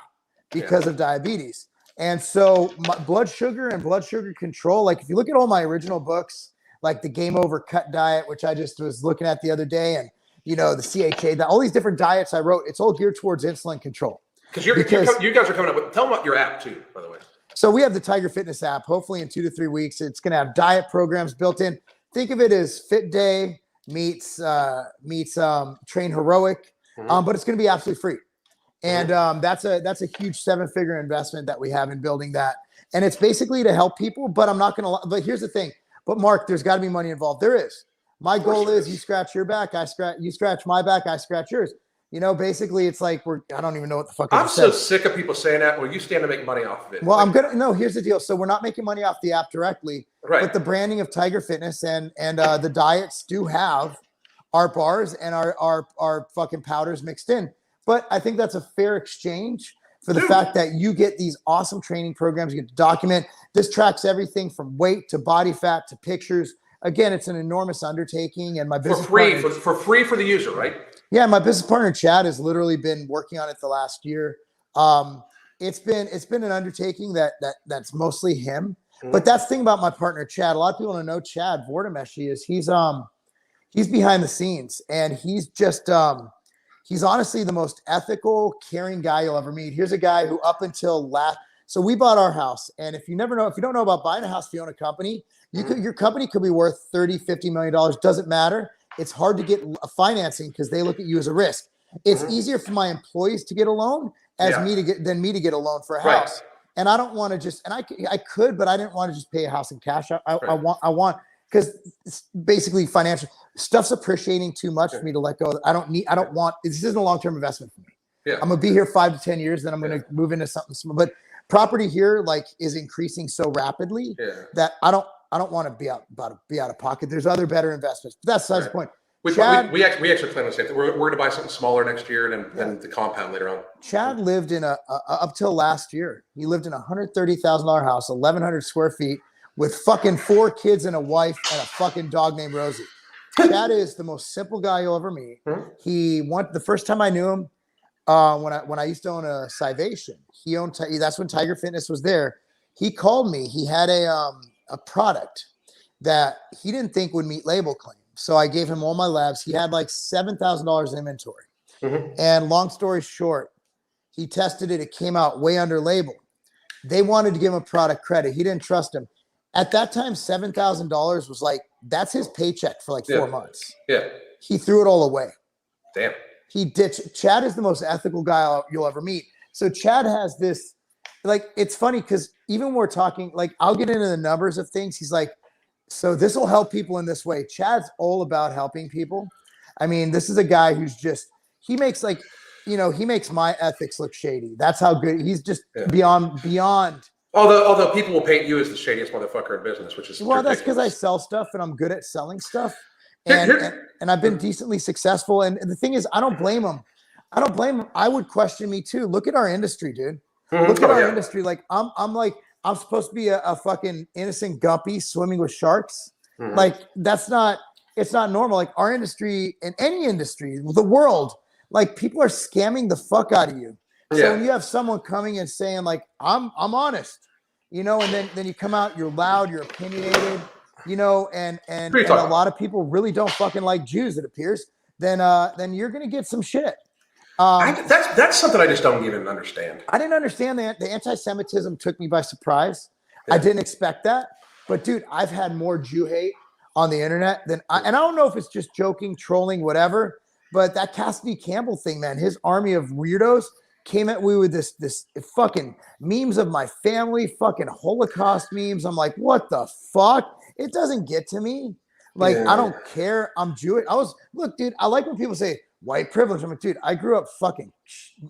because of diabetes. And so my blood sugar and blood sugar control, like if you look at all my original books, like the Game Over Cut diet, which I just was looking at the other day, and, you know, the CHA, all these different diets I wrote, it's all geared towards insulin control. Because you guys are coming up with, tell them about your app too, by the way. So we have the Tiger Fitness app. Hopefully in 2 to 3 weeks, it's going to have diet programs built in. Think of it as Fit Day meets Train Heroic, but it's going to be absolutely free. And that's a huge 7-figure investment that we have in building that. And it's basically to help people, but I'm not going to, but here's the thing. But Mark, there's got to be money involved. There is. My goal is you scratch your back, you scratch my back, I scratch yours. You know, basically it's like I don't even know what the fuck I'm so sick of people saying that. Well, you stand to make money off of it. Well, here's the deal. So we're not making money off the app directly, but the branding of Tiger Fitness and the diets do have our bars and our fucking powders mixed in. But I think that's a fair exchange for the fact that you get these awesome training programs. You get to document. This tracks everything from weight to body fat to pictures. Again, it's an enormous undertaking, and my business for free for the user, right? Yeah, my business partner Chad has literally been working on it the last year. It's been an undertaking that's mostly him. But that's the thing about my partner Chad. A lot of people don't know Chad Vordameshi is he's behind the scenes, and he's just he's honestly the most ethical, caring guy you'll ever meet. Here's a guy who up until so we bought our house, and if you don't know about buying a house, if you own a company, your company could be worth $30-50 million. Doesn't matter. It's hard to get financing because they look at you as a risk. It's easier for my employees to get a loan than me to get a loan for a house. Right. And I don't want to just, and I could, but I didn't want to just pay a house in cash. I want, because it's basically financial stuff's appreciating too much for me to let go. This isn't a long-term investment for me. Yeah. I'm going to be here 5 to 10 years, then I'm going to move into something small. But property here is increasing so rapidly that I don't want to be out of pocket. There's other better investments. But that's the point. We actually plan on the same thing. We're going to buy something smaller next year than the compound later on. Chad lived in up till last year, he lived in a $130,000 house, 1,100 square feet, with fucking 4 kids and a wife and a fucking dog named Rosie. Chad is the most simple guy you'll ever meet. The first time I knew him, when I used to own a Civation, that's when Tiger Fitness was there. He called me. He had a product that he didn't think would meet label claim. So I gave him all my labs. He had like $7,000 in inventory. And long story short, he tested it. It came out way under label. They wanted to give him a product credit. He didn't trust him. At that time, $7,000 was like, that's his paycheck for like 4 months. Yeah. He threw it all away. Damn. He ditched. Chad is the most ethical guy you'll ever meet. So Chad has this, like, it's funny because even when we're talking, like, I'll get into the numbers of things. He's like, so this will help people in this way. Chad's all about helping people. I mean, this is a guy who's just, he makes like, he makes my ethics look shady. That's how good he's just beyond. Although people will paint you as the shadiest motherfucker in business, which is ridiculous. That's because I sell stuff and I'm good at selling stuff, and I've been decently successful. And the thing is, I don't blame him. I would question me too. Look at our industry, dude. Look at our industry. Like I'm supposed to be a fucking innocent guppy swimming with sharks. Like it's not normal. Like our industry, in any industry, the world, like people are scamming the fuck out of you. So when you have someone coming and saying like, I'm honest, and then you come out, you're loud, you're opinionated, and a lot of people really don't fucking like Jews, it appears, then you're going to get some shit. That's something I just don't even understand. I didn't understand that. The anti-Semitism took me by surprise. I didn't expect that. But dude, I've had more Jew hate on the internet and I don't know if it's just joking, trolling, whatever, but that Cassidy Campbell thing, man, his army of weirdos came at me with this fucking memes of my family, fucking Holocaust memes. I'm like, what the fuck? It doesn't get to me. Like, I don't care. I'm Jewish. Look, dude, I like when people say white privilege. I'm like, dude, I grew up fucking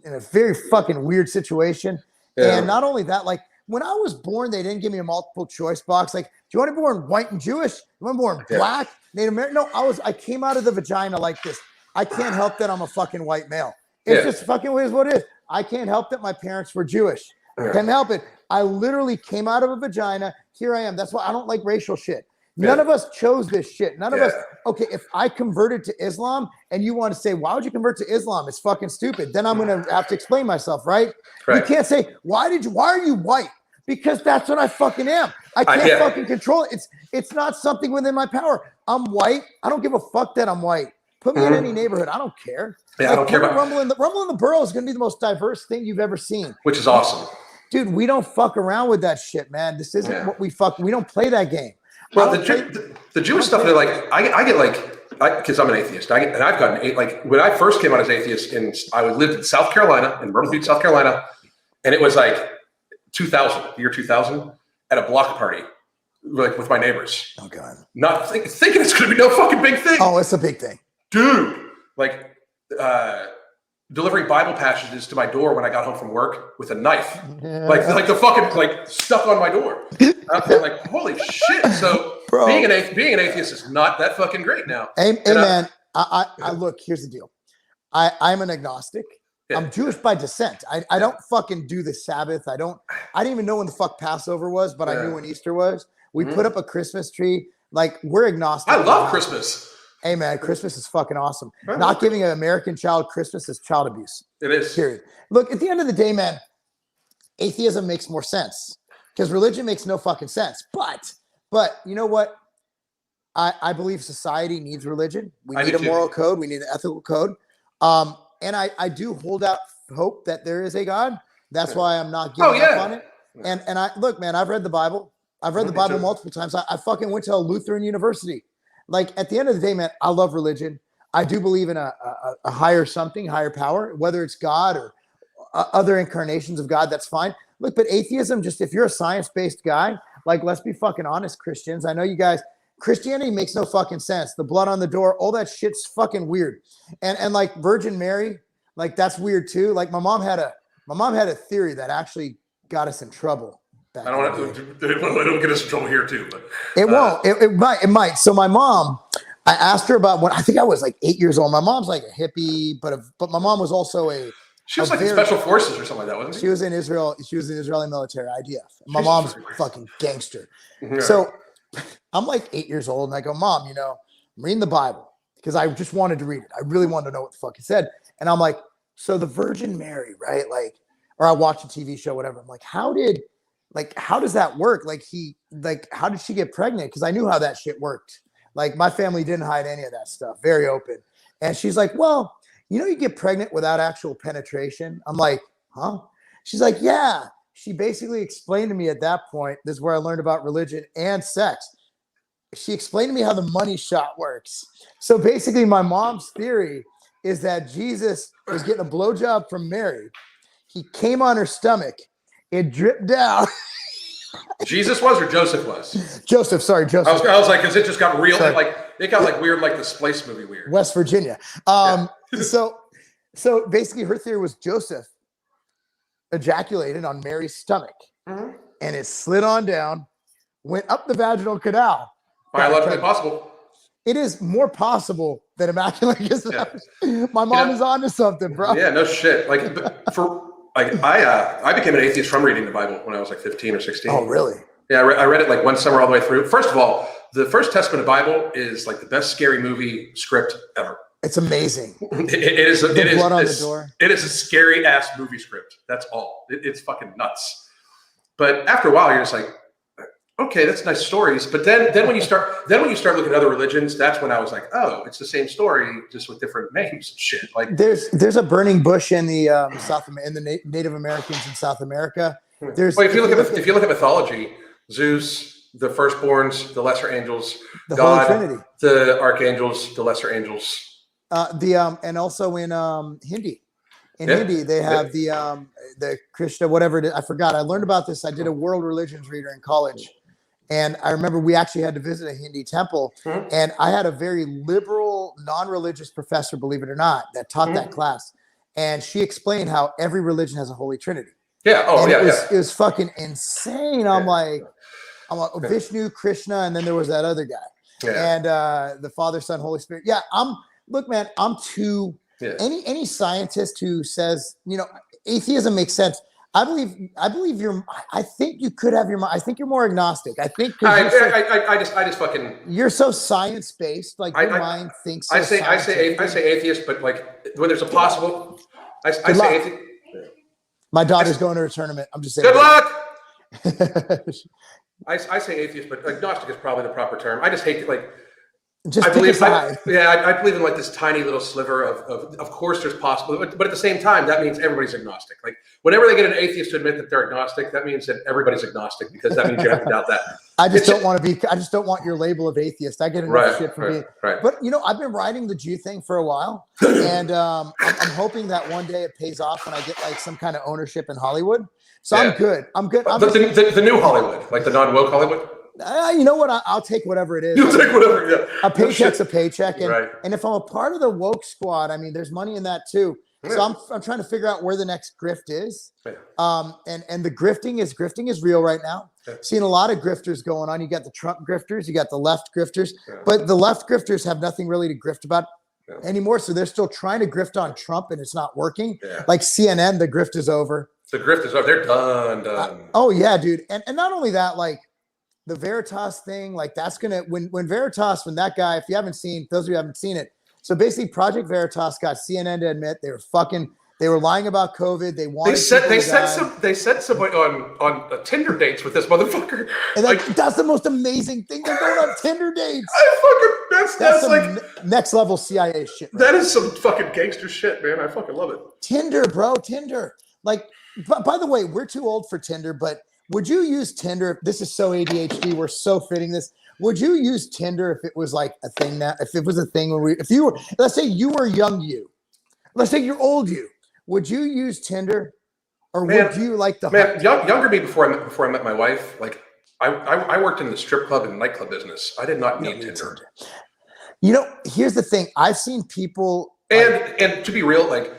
in a very fucking weird situation. And not only that, like when I was born, they didn't give me a multiple choice box. Like, do you want to be born white and Jewish? You want to be born black, Native American? No, I came out of the vagina like this. I can't help that I'm a fucking white male. It's just fucking is what it is. I can't help that my parents were Jewish. Can't help it. I literally came out of a vagina. Here I am. That's why I don't like racial shit. None of us chose this shit. None of us. Okay, if I converted to Islam and you want to say, why would you convert to Islam? It's fucking stupid. Then I'm going to have to explain myself, right? You can't say, why are you white? Because that's what I fucking am. I can't fucking control it. It's not something within my power. I'm white. I don't give a fuck that I'm white. Put me in any neighborhood. I don't care. Yeah, I don't care about Rumble in the Borough is going to be the most diverse thing you've ever seen. Which is awesome. Dude, we don't fuck around with that shit, man. This isn't what we don't play that game. Well, the Jewish stuff, they're like, I get like, because I'm an atheist, and I've gotten like when I first came out as atheist, I lived in South Carolina, in Myrtle Beach, South Carolina, and it was like 2000, year 2000, at a block party, like with my neighbors. Oh God! Not thinking it's going to be no fucking big thing. Oh, it's a big thing, dude. Like delivering Bible passages to my door when I got home from work with a knife, like the fucking like stuck on my door. I'm like, holy shit! So being an atheist is not that fucking great now. Hey man, I look. Here's the deal. I'm an agnostic. I'm Jewish by descent. I don't fucking do the Sabbath. I didn't even know when the fuck Passover was, but I knew when Easter was. We put up a Christmas tree. Like, we're agnostic. I love Christmas. Hey man, Christmas is fucking awesome. Not giving an American child Christmas is child abuse. It is. Period. Look, at the end of the day, man, atheism makes more sense because religion makes no fucking sense. But you know what? I believe society needs religion. We need a moral code. We need an ethical code. And I do hold out hope that there is a God. That's why I'm not giving up on it. And I look, man, I've read the Bible. I've read the Bible multiple times. I fucking went to a Lutheran university. Like, at the end of the day, man, I love religion. I do believe in a higher something, higher power, whether it's God or other incarnations of God, that's fine. Look, but atheism, just if you're a science-based guy, like, let's be fucking honest, Christians. I know you guys, Christianity makes no fucking sense. The blood on the door, all that shit's fucking weird. And like Virgin Mary, like, that's weird too. Like, my mom had a theory that actually got us in trouble. I don't get us in trouble here too, but it won't. It might. So my mom, I asked her about when I think I was like 8 years old. My mom's like a hippie, but my mom was also she was like in special forces or something like that, wasn't she? She was in Israel. She was in the Israeli military, IDF. My mom's fucking gangster. Yeah. So I'm like 8 years old, and I go, Mom, I'm reading the Bible because I just wanted to read it. I really wanted to know what the fuck it said. And I'm like, so the Virgin Mary, right? Like, or I watched a TV show, whatever. I'm like, how does that work? How did she get pregnant? Because I knew how that shit worked. Like, my family didn't hide any of that stuff. Very open. And she's like, well, you get pregnant without actual penetration. I'm like, huh? She's like, yeah. She basically explained to me at that point, this is where I learned about religion and sex. She explained to me how the money shot works. So basically, my mom's theory is that Jesus was getting a blowjob from Mary. He came on her stomach. It dripped down. Jesus was or Joseph was? Joseph. I was like, because it just got real. It got like weird, like the Splice movie weird. West Virginia. So basically, her theory was Joseph ejaculated on Mary's stomach, and it slid on down, went up the vaginal canal. Biologically possible. It is more possible than immaculate conception. Yeah. My mom is onto something, bro. Yeah, no shit. I became an atheist from reading the Bible when I was like 15 or 16. Oh, really? Yeah, I read it like one summer all the way through. First of all, the First Testament Bible is like the best scary movie script ever. It's amazing. It is blood on the door. It is a scary ass movie script. That's all. It's fucking nuts. But after a while, you're just like, okay, that's nice stories. But then when you start looking at other religions, that's when I was like, oh, it's the same story, just with different names and shit. Like there's a burning bush in the Native Americans in South America. If you look at mythology, Zeus, the firstborns, the lesser angels, the God, Holy Trinity, the archangels, the lesser angels. And also in Hindi. In Hindi, they have the Krishna, whatever it is. I forgot. I learned about this. I did a world religions reader in college. And I remember we actually had to visit a Hindi temple. And I had a very liberal, non-religious professor, believe it or not, that taught that class. And she explained how every religion has a Holy Trinity. Yeah. Oh, and it was fucking insane. I'm like Vishnu, Krishna, and then there was that other guy. Yeah. And the Father, Son, Holy Spirit. Yeah, look, man, I'm too. Yeah. Any scientist who says, atheism makes sense. I think you could have your mind. I think you're more agnostic. I think I just fucking. You're so science based. Like your mind thinks. I say atheist, but like when there's a possible. I say atheist. My daughter's going to a tournament. I'm just saying. Good luck. I say atheist, but agnostic is probably the proper term. I just hate it. Like. I believe in like this tiny little sliver of course there's possible, but at the same time, that means everybody's agnostic. Like whenever they get an atheist to admit that they're agnostic, that means that everybo's agnostic because that means you have to doubt that. I just don't want your label of atheist. I get enough shit from being, but I've been riding the Jew thing for a while and I'm hoping that one day it pays off and I get like some kind of ownership in Hollywood. So I'm good. The new Hollywood, like the non-woke Hollywood. You know what? I'll take whatever it is. You'll take whatever, yeah. A paycheck's a paycheck. And if I'm a part of the woke squad, I mean, there's money in that too. Yeah. So I'm trying to figure out where the next grift is. Yeah. And the grifting is real right now. Yeah. Seeing a lot of grifters going on. You got the Trump grifters, you got the left grifters, but the left grifters have nothing really to grift about anymore. So they're still trying to grift on Trump and it's not working. Yeah. Like CNN, the grift is over. The grift is over. They're done. Oh yeah, dude. And not only that, like, the Veritas thing, like that's gonna when Veritas, when that guy, if you haven't seen, those of you who haven't seen it, so basically Project Veritas got CNN to admit they were lying about COVID. They said somebody on Tinder dates with this motherfucker. And that's the most amazing thing. They're going on Tinder dates. That's like next level CIA shit. Right? That is some fucking gangster shit, man. I fucking love it. Tinder, bro, Tinder. Like, by the way, we're too old for Tinder, but would you use Tinder? This is so ADHD. We're so fitting this. Would you use Tinder if it was like a thing now? If it was a thing if you were, let's say you were young you, let's say you're old you, would you use Tinder, or would you like the younger me before I met my wife? Like I worked in the strip club and nightclub business. I did not need Tinder. Here's the thing. I've seen people and to be real, like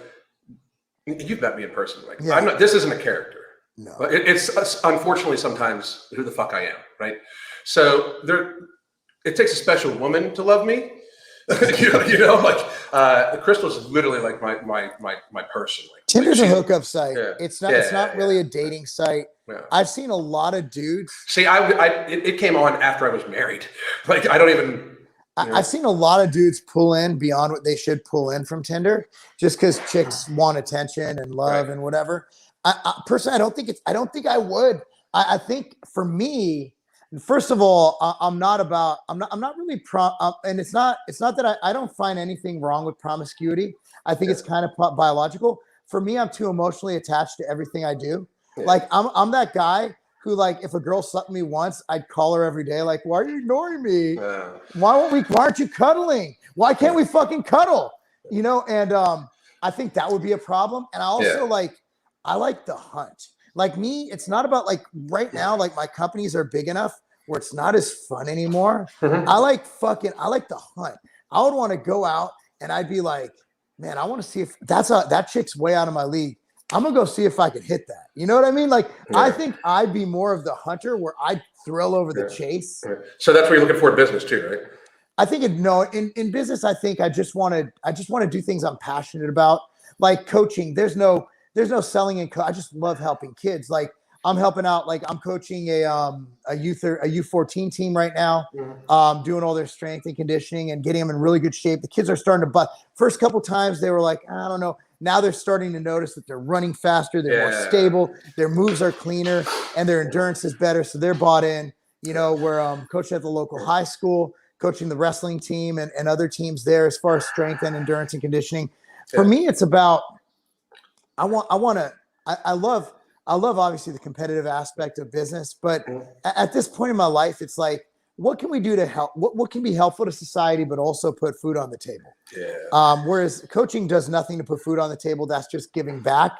you've met me in person. Like I'm not. This isn't a character. No, it's unfortunately sometimes who the fuck I am, right? So it takes a special woman to love me, Crystal's literally like my person. Like, Tinder's a hookup site. Yeah. It's not really a dating site. Yeah. I've seen a lot of dudes. See, it came on after I was married. Like I don't even. I've seen a lot of dudes pull in beyond what they should pull in from Tinder just because chicks want attention and love and whatever. Personally, I don't think I would. I think for me, first of all, I'm not really and it's not that I don't find anything wrong with promiscuity. I think it's kind of biological. For me, I'm too emotionally attached to everything I do. Yeah. Like I'm that guy who, like, if a girl slept with me once, I'd call her every day. Like, why are you ignoring me? Why aren't you cuddling? Why can't we fucking cuddle? You know? And I think that would be a problem. And I also I like the hunt. Like me, it's not about, like, right now, like, my companies are big enough where it's not as fun anymore. I like the hunt. I would want to go out and I'd be like, man, I want to see if that chick's way out of my league. I'm going to go see if I can hit that. You know what I mean? Like, I think I'd be more of the hunter where I'd thrill over the chase. So that's what you're looking for in business too, right? I think in business, I think I just want to do things I'm passionate about. Like coaching, there's no selling and I just love helping kids. Like I'm helping out, like I'm coaching a U14 team right now, doing all their strength and conditioning and getting them in really good shape. The kids are starting to first couple times they were like, I don't know. Now they're starting to notice that they're running faster, they're more stable, their moves are cleaner, and their endurance is better. So they're bought in. You know, we're coaching at the local high school, coaching the wrestling team and other teams there as far as strength and endurance and conditioning. For me, it's about I love obviously the competitive aspect of business, but at this point in my life, it's like, what can we do to help? What can be helpful to society, but also put food on the table? Whereas coaching does nothing to put food on the table. That's just giving back.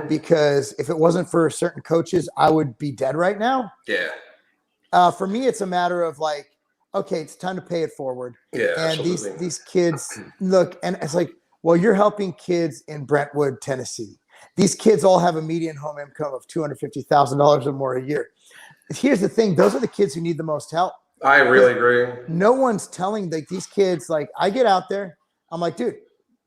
Because if it wasn't for certain coaches, I would be dead right now. For me, it's a matter of like, okay, it's time to pay it forward. And these kids look, and it's like, well, you're helping kids in Brentwood, Tennessee. These kids all have a median home income of $250,000 or more a year. Here's the thing. Those are the kids who need the most help. I really agree. No one's telling these kids, like, I get out there. I'm like, dude,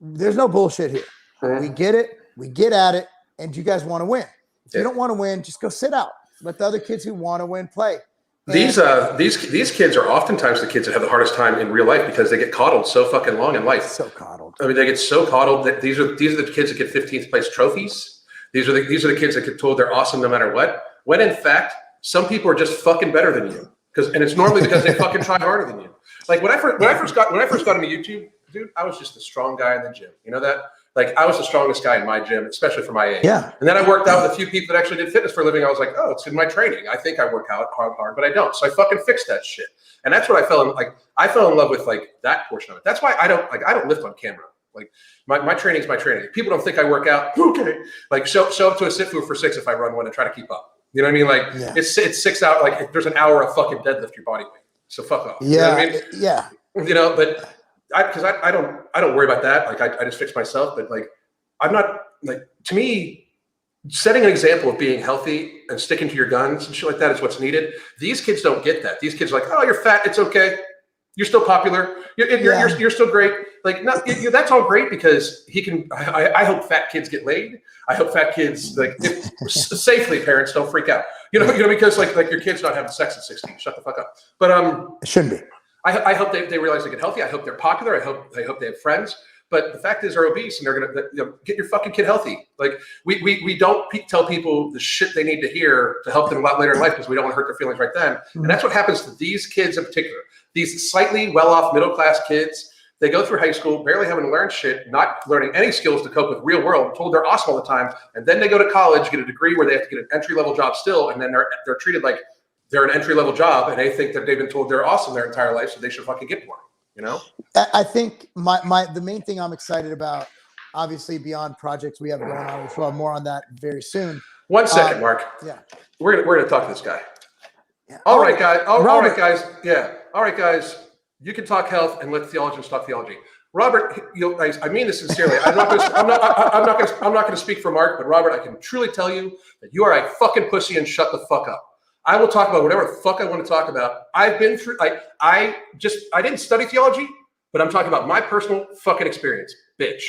there's no bullshit here. We get it. We get at it. And you guys want to win. If you don't want to win, just go sit out. Let the other kids who want to win play. These kids are oftentimes the kids that have the hardest time in real life because they get coddled so fucking long in life. So coddled. I mean, they get so coddled that these are the kids that get 15th place trophies. These are the kids that get told they're awesome no matter what. When in fact, some people are just fucking better than you. And it's normally because they fucking try harder than you. Like when I first got into YouTube, dude, I was just the strong guy in the gym. You know that? Like I was the strongest guy in my gym, especially for my age. And then I worked out with a few people that actually did fitness for a living. I was like, oh, it's in my training. I think I work out hard, but I don't. So I fucking fixed that shit. And that's what I fell in love with, like that portion of it. That's why I don't lift on camera. Like my training is my training. People don't think I work out. Okay. Like show up to a sit for 6 if I run one and try to keep up. You know what I mean? Like it's 6 hours. Like there's an hour of fucking deadlift your body weight. So fuck off. You know what I mean? You know, but because I don't worry about that. Like I just fix myself. But like I'm not like, to me, setting an example of being healthy and sticking to your guns and shit like that is what's needed. These kids don't get that. These kids are like, oh, you're fat. It's okay. You're still popular. You're still great. Like, no, that's all great because he can. I hope fat kids get laid. I hope fat kids safely. Parents don't freak out. You know, because like your kid's not having sex at 16. Shut the fuck up. But it shouldn't be. I hope they realize they get healthy. I hope they're popular. I hope they have friends. But the fact is, they're obese, and they're gonna get your fucking kid healthy. Like we don't tell people the shit they need to hear to help them a lot later in life because we don't want to hurt their feelings right then. And that's what happens to these kids in particular. These slightly well-off middle-class kids. They go through high school, barely having learned shit, not learning any skills to cope with real world, told they're awesome all the time, and then they go to college, get a degree where they have to get an entry-level job still, and then they're treated like they're an entry-level job, and they think that they've been told they're awesome their entire life, so they should fucking get more. You know, I think the main thing I'm excited about, obviously beyond projects we have going on, which we'll have more on that very soon. 1 second, Mark. Yeah, we're gonna talk to this guy. Yeah. All right, guys. All right, guys. Yeah. All right, guys. You can talk health and let theologians talk theology. Robert, I mean this sincerely. I'm not going to speak for Mark, but Robert, I can truly tell you that you are a fucking pussy and shut the fuck up. I will talk about whatever the fuck I want to talk about. I've been through, I didn't study theology, but I'm talking about my personal fucking experience, bitch.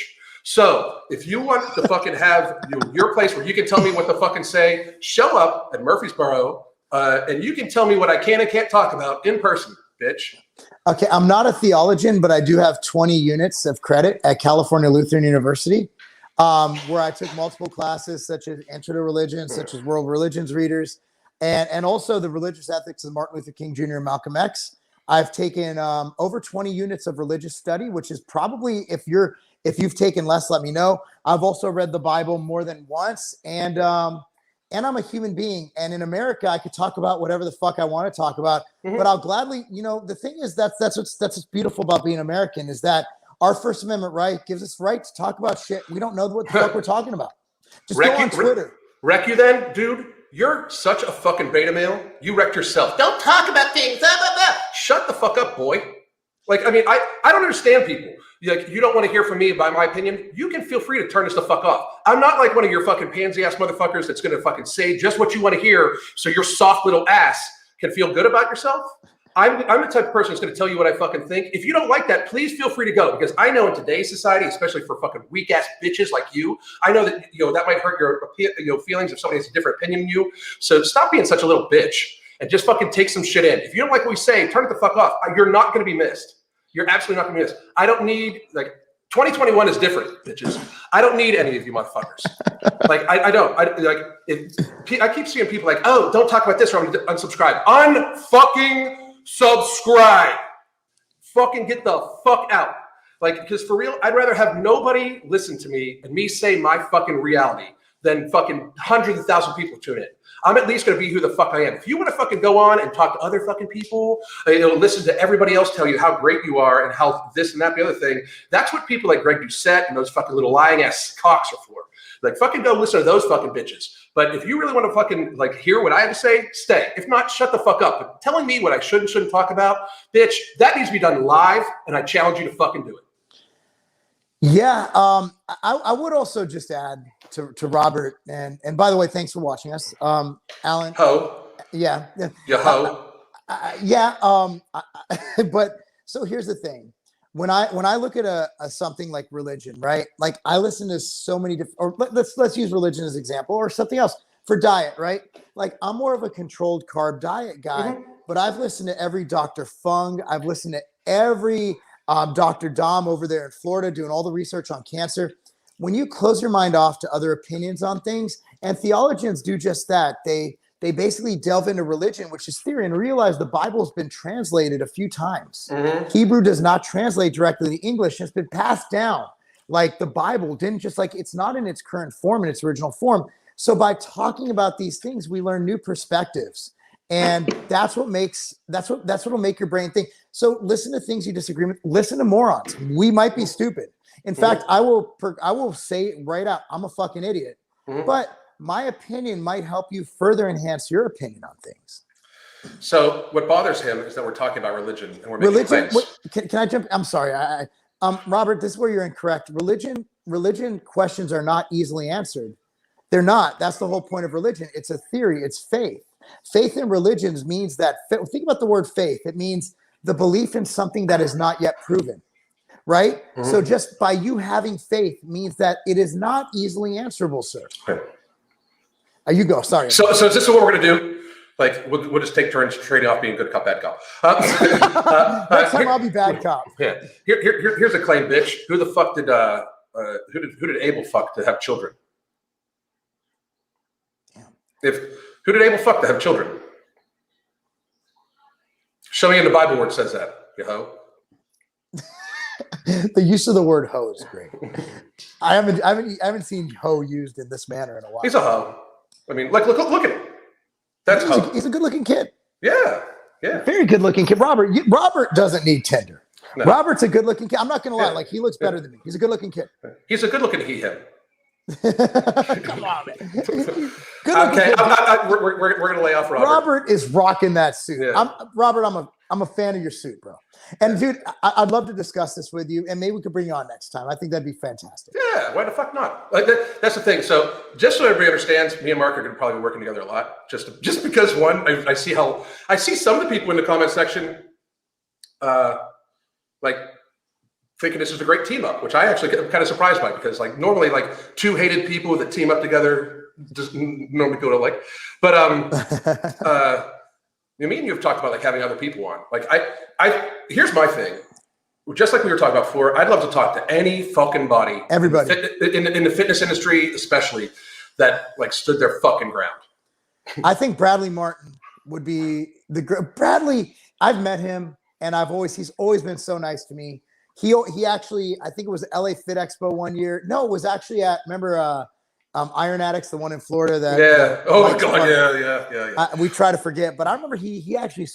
So if you want to fucking have your place where you can tell me what to fucking say, show up at Murfreesboro, and you can tell me what I can and can't talk about in person, bitch. Okay, I'm not a theologian, but I do have 20 units of credit at California Lutheran University, where I took multiple classes such as Intro to Religion, such as World Religions Readers, and also the religious ethics of Martin Luther King Jr. and Malcolm X. I've taken over 20 units of religious study, which is probably, if you've taken less, let me know. I've also read the Bible more than once, and I'm a human being. And in America, I could talk about whatever the fuck I want to talk about, but I'll gladly, the thing is that's what's beautiful about being American is that our First Amendment right gives us right to talk about shit we don't know what the fuck we're talking about. Just go on Twitter. Wreck you then, dude? You're such a fucking beta male. You wrecked yourself. Don't talk about things. Blah, blah, blah. Shut the fuck up, boy. Like, I mean, I don't understand people. Like, you don't want to hear from me by my opinion. You can feel free to turn this the fuck off. I'm not like one of your fucking pansy ass motherfuckers that's going to fucking say just what you want to hear so your soft little ass can feel good about yourself. I'm the type of person that's going to tell you what I fucking think. If you don't like that, please feel free to go, because I know in today's society, especially for fucking weak ass bitches like you, I know that that might hurt your feelings if somebody has a different opinion than you. So stop being such a little bitch and just fucking take some shit in. If you don't like what we say, turn it the fuck off. You're not going to be missed. You're absolutely not going to be missed. I don't need 2021 is different, bitches. I don't need any of you motherfuckers. I don't. I keep seeing people like, oh, don't talk about this or I'm going to unsubscribe. Unfucking subscribe. Fucking get the fuck out. Because for real, I'd rather have nobody listen to me and me say my fucking reality than fucking hundreds of thousands of people tune in. I'm at least going to be who the fuck I am. If you want to fucking go on and talk to other fucking people, listen to everybody else tell you how great you are and how this and that, the other thing, that's what people like Greg Doucette and those fucking little lying ass cocks are for. Fucking go listen to those fucking bitches. But if you really want to fucking hear what I have to say, stay. If not, shut the fuck up. But telling me what I should and shouldn't talk about, bitch, that needs to be done live, and I challenge you to fucking do it. Yeah, I would also just add to Robert, and by the way, thanks for watching us, Alan. Ho. Yeah. You ho. But so here's the thing. When I look at a something like religion, right? Like I listen to so many different, or let's use religion as an example, or something else for diet, right? Like I'm more of a controlled carb diet guy, but I've listened to every Dr. Fung. I've listened to every Dr. Dom over there in Florida doing all the research on cancer. When you close your mind off to other opinions on things, and theologians do just that, they basically delve into religion, which is theory, and realize the Bible's been translated a few times. Hebrew does not translate directly to English. It's been passed down. Like the Bible didn't it's not in its current form, in its original form. So by talking about these things, we learn new perspectives. And that's what'll make your brain think. So listen to things you disagree with. Listen to morons. We might be stupid. In fact, I will say it right out. I'm a fucking idiot. But my opinion might help you further enhance your opinion on things. So what bothers him is that we're talking about religion and we're making claims. Can I jump? I'm sorry. Robert, this is where you're incorrect. Religion questions are not easily answered. They're not. That's the whole point of religion. It's a theory. It's faith. Faith in religions means that, think about the word faith. It means the belief in something that is not yet proven, right? So just by you having faith means that it is not easily answerable, sir. Okay. You go. Sorry. So is this what we're going to do? We'll just take turns trading off being good cop, bad cop. Next time I'll be bad cop. Yeah. Here's a claim, bitch. Who the fuck did who did Abel fuck to have children? Damn. Who did Abel fuck to have children? Show me in the Bible where it says that, you hoe. The use of the word hoe is great. I haven't seen hoe used in this manner in a while. He's a hoe. I mean, look at him. That's hoe. He's a good-looking kid. Yeah. Very good-looking kid. Robert doesn't need Tinder. No. Robert's a good-looking kid. I'm not going to lie. He looks better than me. He's a good-looking kid. He's a good-looking he-him. Come on, man. Okay, we're gonna lay off Robert. Robert is rocking that suit. Yeah. Robert, I'm a fan of your suit, bro. And dude, I'd love to discuss this with you, and maybe we could bring you on next time. I think that'd be fantastic. Yeah, why the fuck not? That's the thing. So just so everybody understands, me and Marc are gonna probably be working together a lot. Just because I see some of the people in the comment section, thinking this is a great team up, which I actually am kind of surprised by, because normally two hated people that team up together just normally go to but me and you have talked about like having other people on. Like here's my thing. Just like we were talking about before, I'd love to talk to any fucking body, everybody in the fitness industry, especially that like stood their fucking ground. I think Bradley Martin would be Bradley. I've met him, and he's always been so nice to me. He actually, I think it was LA Fit Expo one year. No, it was actually remember Iron Addicts, the one in Florida. Oh my God, yeah. We try to forget, but I remember he actually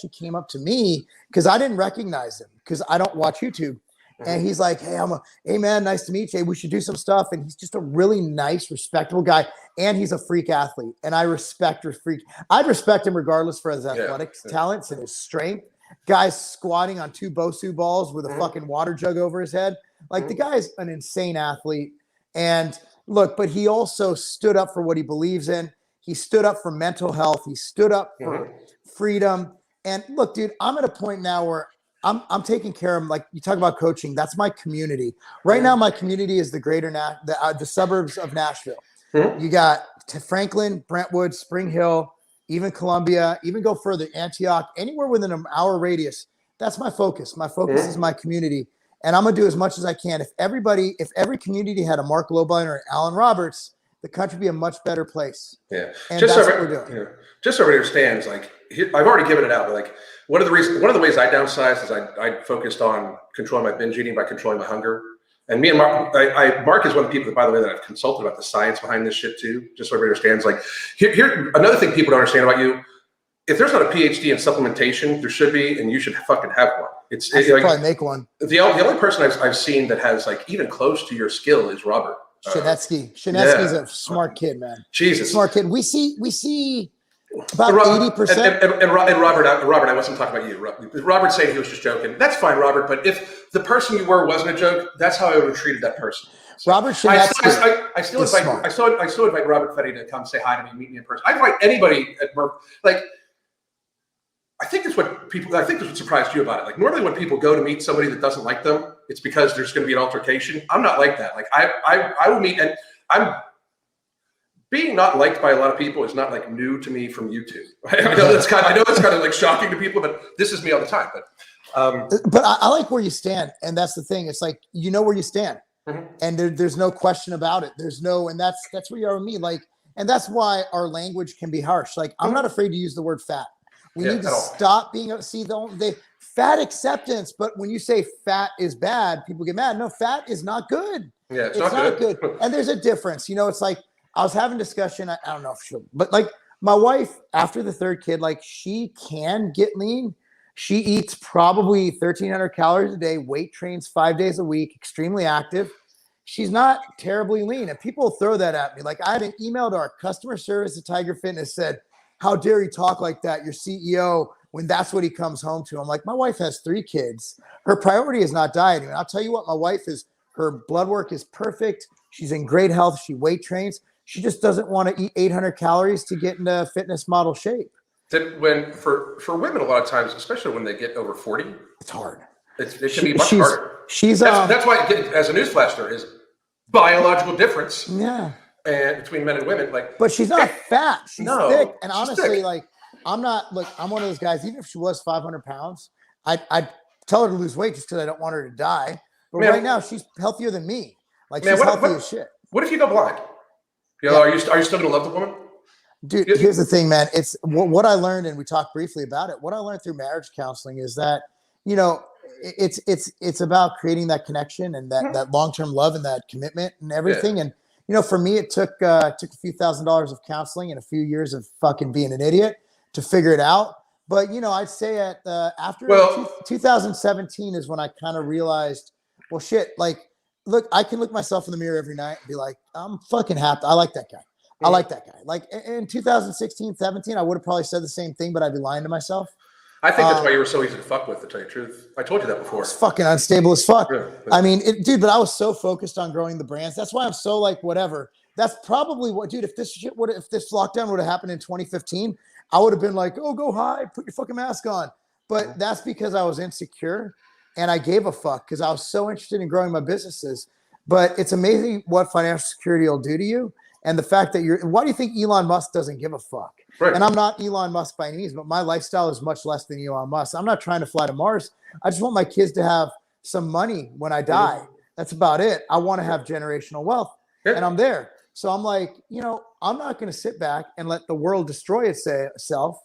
came up to me because I didn't recognize him because I don't watch YouTube. And he's like, hey man, nice to meet you. We should do some stuff. And he's just a really nice, respectable guy. And he's a freak athlete. And I respect his freak. I'd respect him regardless for his athletic talents and his strength. Guys squatting on 2 Bosu balls with a fucking water jug over his head. Like the guy's an insane athlete. And look, but he also stood up for what he believes in. He stood up for mental health. He stood up for freedom. And look, dude, I'm at a point now where I'm taking care of him. Like you talk about coaching, that's my community. Right now, my community is the suburbs of Nashville. You got Franklin, Brentwood, Spring Hill, even Columbia, even go further, Antioch, anywhere within an hour radius. That's my focus. My focus is my community. And I'm going to do as much as I can. If every community had a Marc Lobliner or Alan Roberts, the country would be a much better place. Yeah. And that's what we're doing. Yeah. Just so everybody understands, like I've already given it out, but like one of the ways I downsized is I focused on controlling my binge eating by controlling my hunger. And me and Marc, Marc is one of the people that, by the way, that I've consulted about the science behind this shit too, just so everybody understands. Like here another thing people don't understand about you, if there's not a PhD in supplementation, there should be, and you should fucking have one. I should probably make one. The only person I've seen that has like even close to your skill is Robert. Shinetsky's a smart kid, man. Jesus. Smart kid. We see about 80%. And Robert, I wasn't talking about you. Robert saying he was just joking. That's fine, Robert. But if the person you were wasn't a joke, that's how I would have treated that person. So Robert Shinetsky. I still invite Robert Fetty to come say hi to me, meet me in person. I invite anybody at Merck. Like, I think that's what surprised you about it. Like normally when people go to meet somebody that doesn't like them, it's because there's going to be an altercation. I'm not like that. Like I will meet, and I'm being not liked by a lot of people is not like new to me from YouTube. I know it's kind of like shocking to people, but this is me all the time. But I like where you stand, and that's the thing. It's like you know where you stand, and there's no question about it. And that's where you are with me. Like, and that's why our language can be harsh. Like I'm not afraid to use the word fat. We need to stop being fat acceptance. But when you say fat is bad, people get mad. No, fat is not good. Yeah, it's not good. And there's a difference. You know, it's like I was having discussion. I don't know if but like my wife, after the 3rd kid, like she can get lean. She eats probably 1,300 calories a day, weight trains 5 days a week, extremely active. She's not terribly lean. And people throw that at me. Like I had an email to our customer service at Tiger Fitness said, how dare you talk like that, your CEO, when that's what he comes home to? I'm like, my wife has 3 kids. Her priority is not dieting. And I'll tell you what, my wife her blood work is perfect. She's in great health. She weight trains. She just doesn't want to eat 800 calories to get into fitness model shape. For women, a lot of times, especially when they get over 40, it's hard. It can be much harder. That's why, as a newsflash, there is biological difference. Yeah. And between men and women, but she's not fat. She's thick. And honestly, like I'm one of those guys. Even if she was 500 pounds, I'd tell her to lose weight just because I don't want her to die. But right now, she's healthier than me. Like she's healthy as shit. What if you go blind? You know, are you still gonna love the woman? Dude, here's the thing, man. It's what I learned, and we talked briefly about it. What I learned through marriage counseling is that it's about creating that connection and that long-term love and that commitment and everything. And for me, it took a few $1,000s of counseling and a few years of fucking being an idiot to figure it out. But, I'd say after 2017 is when I kind of realized, well, shit, like, look, I can look myself in the mirror every night and be like, I'm fucking happy. I like that guy. I like that guy. Like in 2016, 17, I would have probably said the same thing, but I'd be lying to myself. I think that's why you were so easy to fuck with, to tell you the truth. I told you that before. It's fucking unstable as fuck. Yeah. I mean, dude, but I was so focused on growing the brands. That's why I'm so like, whatever. That's probably what, dude, if this lockdown would have happened in 2015, I would have been like, oh, go hide, put your fucking mask on. But that's because I was insecure and I gave a fuck because I was so interested in growing my businesses. But it's amazing what financial security will do to you. And the fact that why do you think Elon Musk doesn't give a fuck? Right. And I'm not Elon Musk by any means, but my lifestyle is much less than Elon Musk. I'm not trying to fly to Mars. I just want my kids to have some money when I die. That's about it. I want to have generational wealth, and I'm there. So I'm like, I'm not going to sit back and let the world destroy itself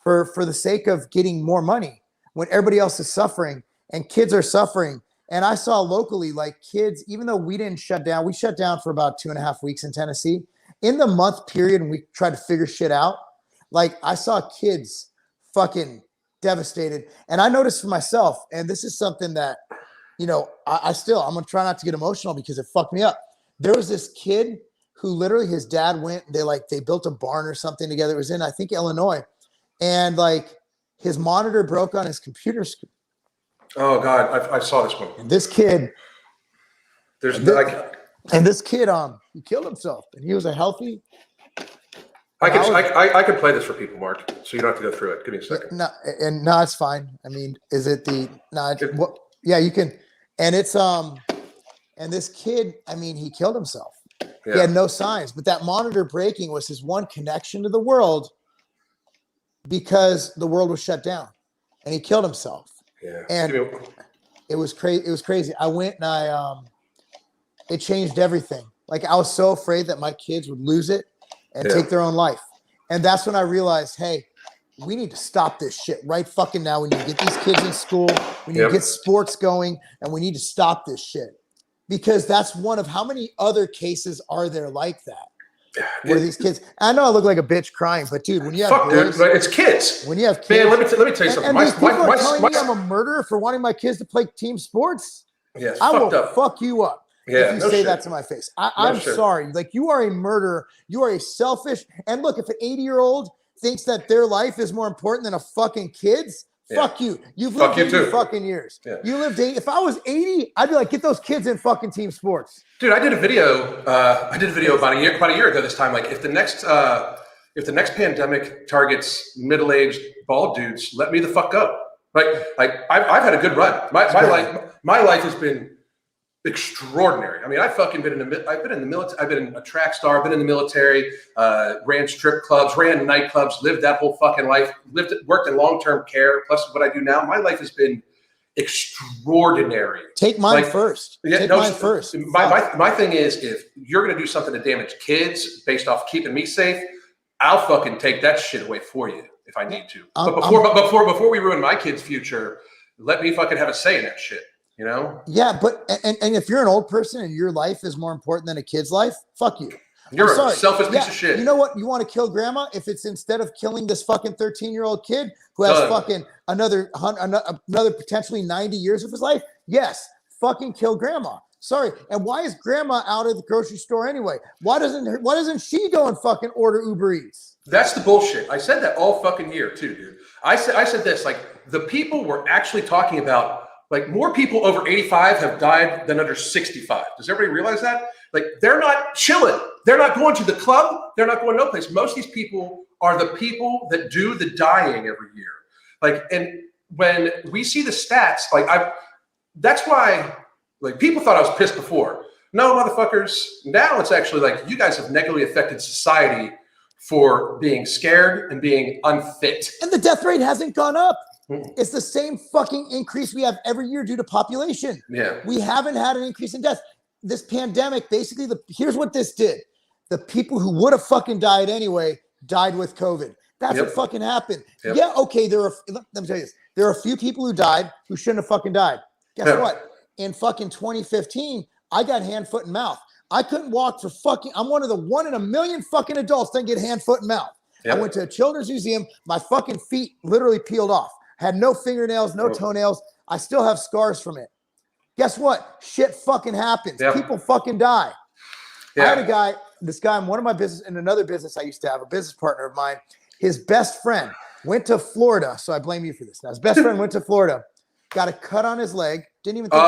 for the sake of getting more money when everybody else is suffering and kids are suffering. And I saw locally, like kids, even though we didn't shut down, we shut down for about 2.5 weeks in Tennessee. In the month period, when we tried to figure shit out, like I saw kids fucking devastated. And I noticed for myself, and this is something that, I'm going to try not to get emotional because it fucked me up. There was this kid who literally his dad went, they built a barn or something together. It was in, I think, Illinois. And like his monitor broke on his computer screen. Oh God, I saw this one. And this kid, he killed himself, and he was a healthy. I can play this for people, Mark, so you don't have to go through it. Give me a second. No, it's fine. I mean, is it yeah, you can, and it's and this kid, I mean, he killed himself. Yeah. He had no signs, but that monitor breaking was his one connection to the world because the world was shut down, and he killed himself. Yeah. And it was crazy. It was crazy. I went and it changed everything. Like I was so afraid that my kids would lose it and take their own life. And that's when I realized, hey, we need to stop this shit right fucking now. We need to get these kids in school. We need to get sports going, and we need to stop this shit. Because that's one of how many other cases are there like that? Where these kids, I know I look like a bitch crying, but dude, when you have boys, dude, it's kids. When you have kids, man, let me tell you something. And these people are telling me I'm a murderer for wanting my kids to play team sports. Yes, I will fuck you up if you say that to my face. I'm sorry. Like you are a murderer. You are a selfish. And look, if an 80-year-old thinks that their life is more important than a fucking kid's, fuck you. You've lived 80 fucking years. Yeah. You lived 80. If I was 80, I'd be like, get those kids in fucking team sports. Dude, I did a video about a year ago this time. Like if the next pandemic targets middle-aged bald dudes, let me the fuck go. Like I've had a good run. My life has been extraordinary. I mean, I've been in the military. I've been a track star. I've been in the military. Ran strip clubs, ran nightclubs, lived that whole fucking life. Worked in long-term care. Plus, what I do now, my life has been extraordinary. Take mine first. Yeah, mine first. My thing is, if you're going to do something to damage kids based off keeping me safe, I'll fucking take that shit away for you if I need to. But before we ruin my kid's future, let me fucking have a say in that shit. You know? Yeah, but and if you're an old person and your life is more important than a kid's life, fuck you. You're a selfish piece of shit. You know what? You want to kill grandma if it's instead of killing this fucking 13-year-old kid who has fucking another potentially 90 years of his life? Yes, fucking kill grandma. Sorry. And why is grandma out of the grocery store anyway? Why doesn't she go and fucking order Uber Eats? That's the bullshit. I said that all fucking year too, dude. I said this, like the people were actually talking about, like more people over 85 have died than under 65. Does everybody realize that? Like they're not chilling. They're not going to the club. They're not going no place. Most of these people are the people that do the dying every year. Like, and when we see the stats, that's why, like people thought I was pissed before. No, motherfuckers. Now it's actually like you guys have negatively affected society for being scared and being unfit. And the death rate hasn't gone up. It's the same fucking increase we have every year due to population. Yeah. We haven't had an increase in deaths. This pandemic, basically, here's what this did. The people who would have fucking died anyway died with COVID. That's what fucking happened. Yep. Yeah, okay, let me tell you this. There are a few people who died who shouldn't have fucking died. Guess what? In fucking 2015, I got hand, foot, and mouth. I couldn't walk for fucking, I'm one of the 1 in a million fucking adults that get hand, foot, and mouth. Yep. I went to a children's museum. My fucking feet literally peeled off. Had no fingernails, no toenails. I still have scars from it. Guess what? Shit fucking happens. Yep. People fucking die. Yeah. I had this guy in one of my business, in another business I used to have, a business partner of mine, his best friend went to Florida. So I blame you for this. Now, his best friend went to Florida, got a cut on his leg, didn't even think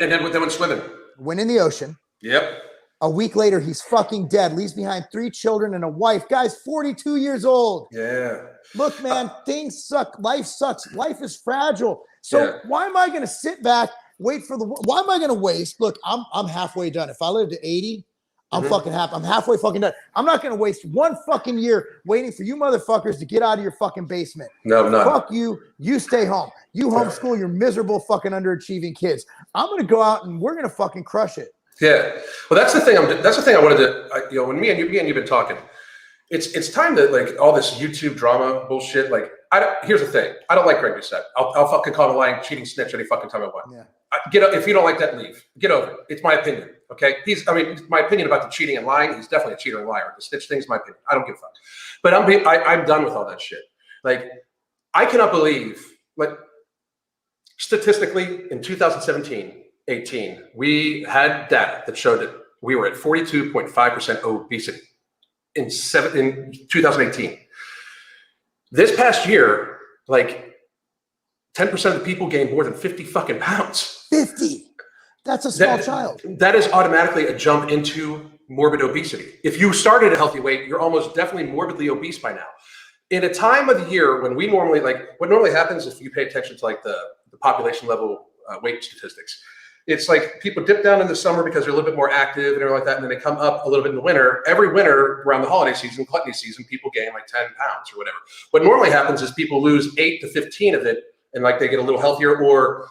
and then went swimming. Went in the ocean. Yep. A week later, he's fucking dead. Leaves behind 3 children and a wife. Guy's 42 years old. Yeah. Look, man, things suck. Life sucks. Life is fragile. So why am I going to sit back, why am I going to waste? Look, I'm halfway done. If I live to 80, I'm fucking happy. I'm halfway fucking done. I'm not going to waste one fucking year waiting for you motherfuckers to get out of your fucking basement. No, no. Fuck you. You stay home. You homeschool your miserable fucking underachieving kids. I'm going to go out and we're going to fucking crush it. Yeah. Well, that's the thing. That's the thing I wanted to, when me and you've been talking, it's time that like all this YouTube drama bullshit. Like, here's the thing. I don't like Greg Doucette. I'll fucking call him a lying, cheating snitch any fucking time I want. Yeah. If you don't like that, leave. Get over it. It's my opinion. Okay. My opinion about the cheating and lying. He's definitely a cheater and liar. The snitch thing is my opinion. I don't give a fuck. But I'm done with all that shit. Like, I cannot believe, like, statistically in 2017, 18, we had data that showed that we were at 42.5% obesity in 2018. This past year, like 10% of the people gained more than 50 fucking pounds. 50. That's a small child. That is automatically a jump into morbid obesity. If you start at a healthy weight, you're almost definitely morbidly obese by now. In a time of the year when we normally, like, what normally happens if you pay attention to like the population level weight statistics, it's like people dip down in the summer because they're a little bit more active and everything like that, and then they come up a little bit in the winter. Every winter around the holiday season, gluttony season, people gain like 10 pounds or whatever. What normally happens is people lose 8 to 15 of it, and like they get a little healthier, or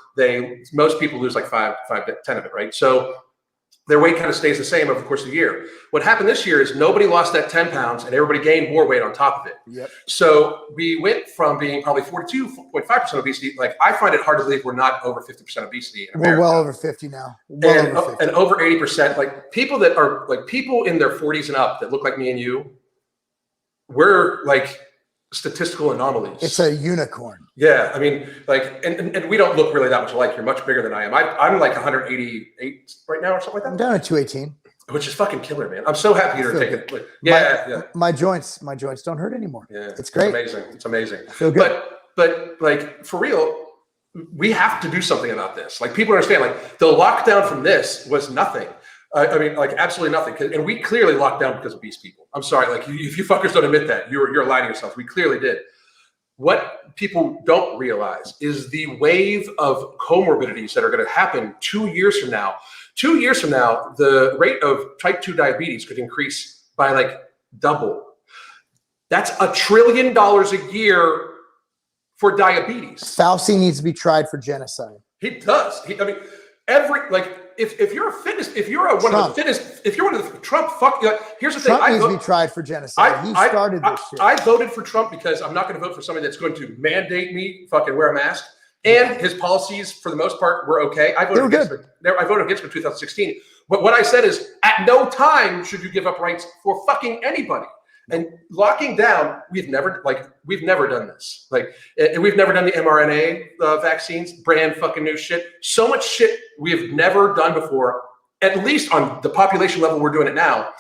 most people lose like 5 to 10 of it, right? So their weight kind of stays the same over the course of the year. What happened this year is nobody lost that 10 pounds and everybody gained more weight on top of it. Yep. So we went from being probably 42.5% obesity. Like, I find it hard to believe we're not over 50% obesity in America. We're well over 50 now. And over 80%, like people that are like people in their 40s and up that look like me and you, we're like statistical anomalies. It's a unicorn. Yeah, I mean, like, and we don't look really that much alike. You're much bigger than I am. I'm like 188 right now or something like that. I'm down at 218. Which is fucking killer, man. I'm so happy you're taking it. Yeah, My joints don't hurt anymore. Yeah, it's great. It's amazing. I feel good. But like, for real, we have to do something about this. Like, people understand, like, the lockdown from this was nothing. I mean, like, absolutely nothing. And we clearly locked down because of obese people. I'm sorry. Like, if you fuckers don't admit that, you're lying to yourselves. We clearly did. What people don't realize is the wave of comorbidities that are going to happen 2 years from now. 2 years from now, the rate of type 2 diabetes could increase by like double. That's $1 trillion a year for diabetes. Fauci needs to be tried for genocide. He does. If you're a fitness, if you're one of the fittest, if you're one of the Trump, here's the thing. Trump needs to be tried for genocide. He started this shit. I voted for Trump because I'm not going to vote for somebody that's going to mandate me fucking wear a mask. And his policies, for the most part, were okay. I voted against him in 2016. But what I said is, at no time should you give up rights for fucking anybody. And locking down, we've never done this. Like, we've never done the mRNA vaccines, brand fucking new shit. So much shit we have never done before, at least on the population level we're doing it now,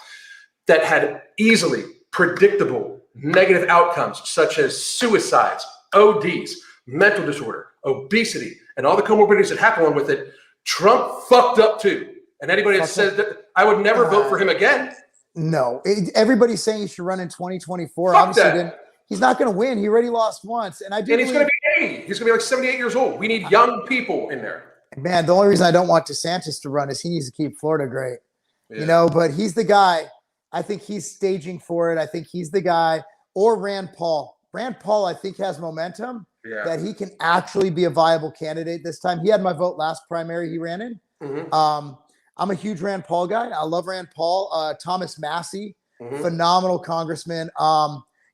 that had easily predictable negative outcomes, such as suicides, ODs, mental disorder, obesity, and all the comorbidities that happen along with it. Trump fucked up too. And anybody that says that, I would never vote for him again. No, everybody's saying he should run in 2024. Fuck Obviously, that. He's not going to win. He already lost once, and he's going to be 80. He's going to be like 78 years old. We need young people in there. Man, the only reason I don't want DeSantis to run is he needs to keep Florida great. Yeah. But he's the guy. I think he's staging for it. I think he's the guy. Or Rand Paul. Rand Paul, I think, has momentum that he can actually be a viable candidate this time. He had my vote last primary he ran in. Mm-hmm. I'm a huge Rand Paul guy. I love Rand Paul. Thomas Massey, phenomenal congressman.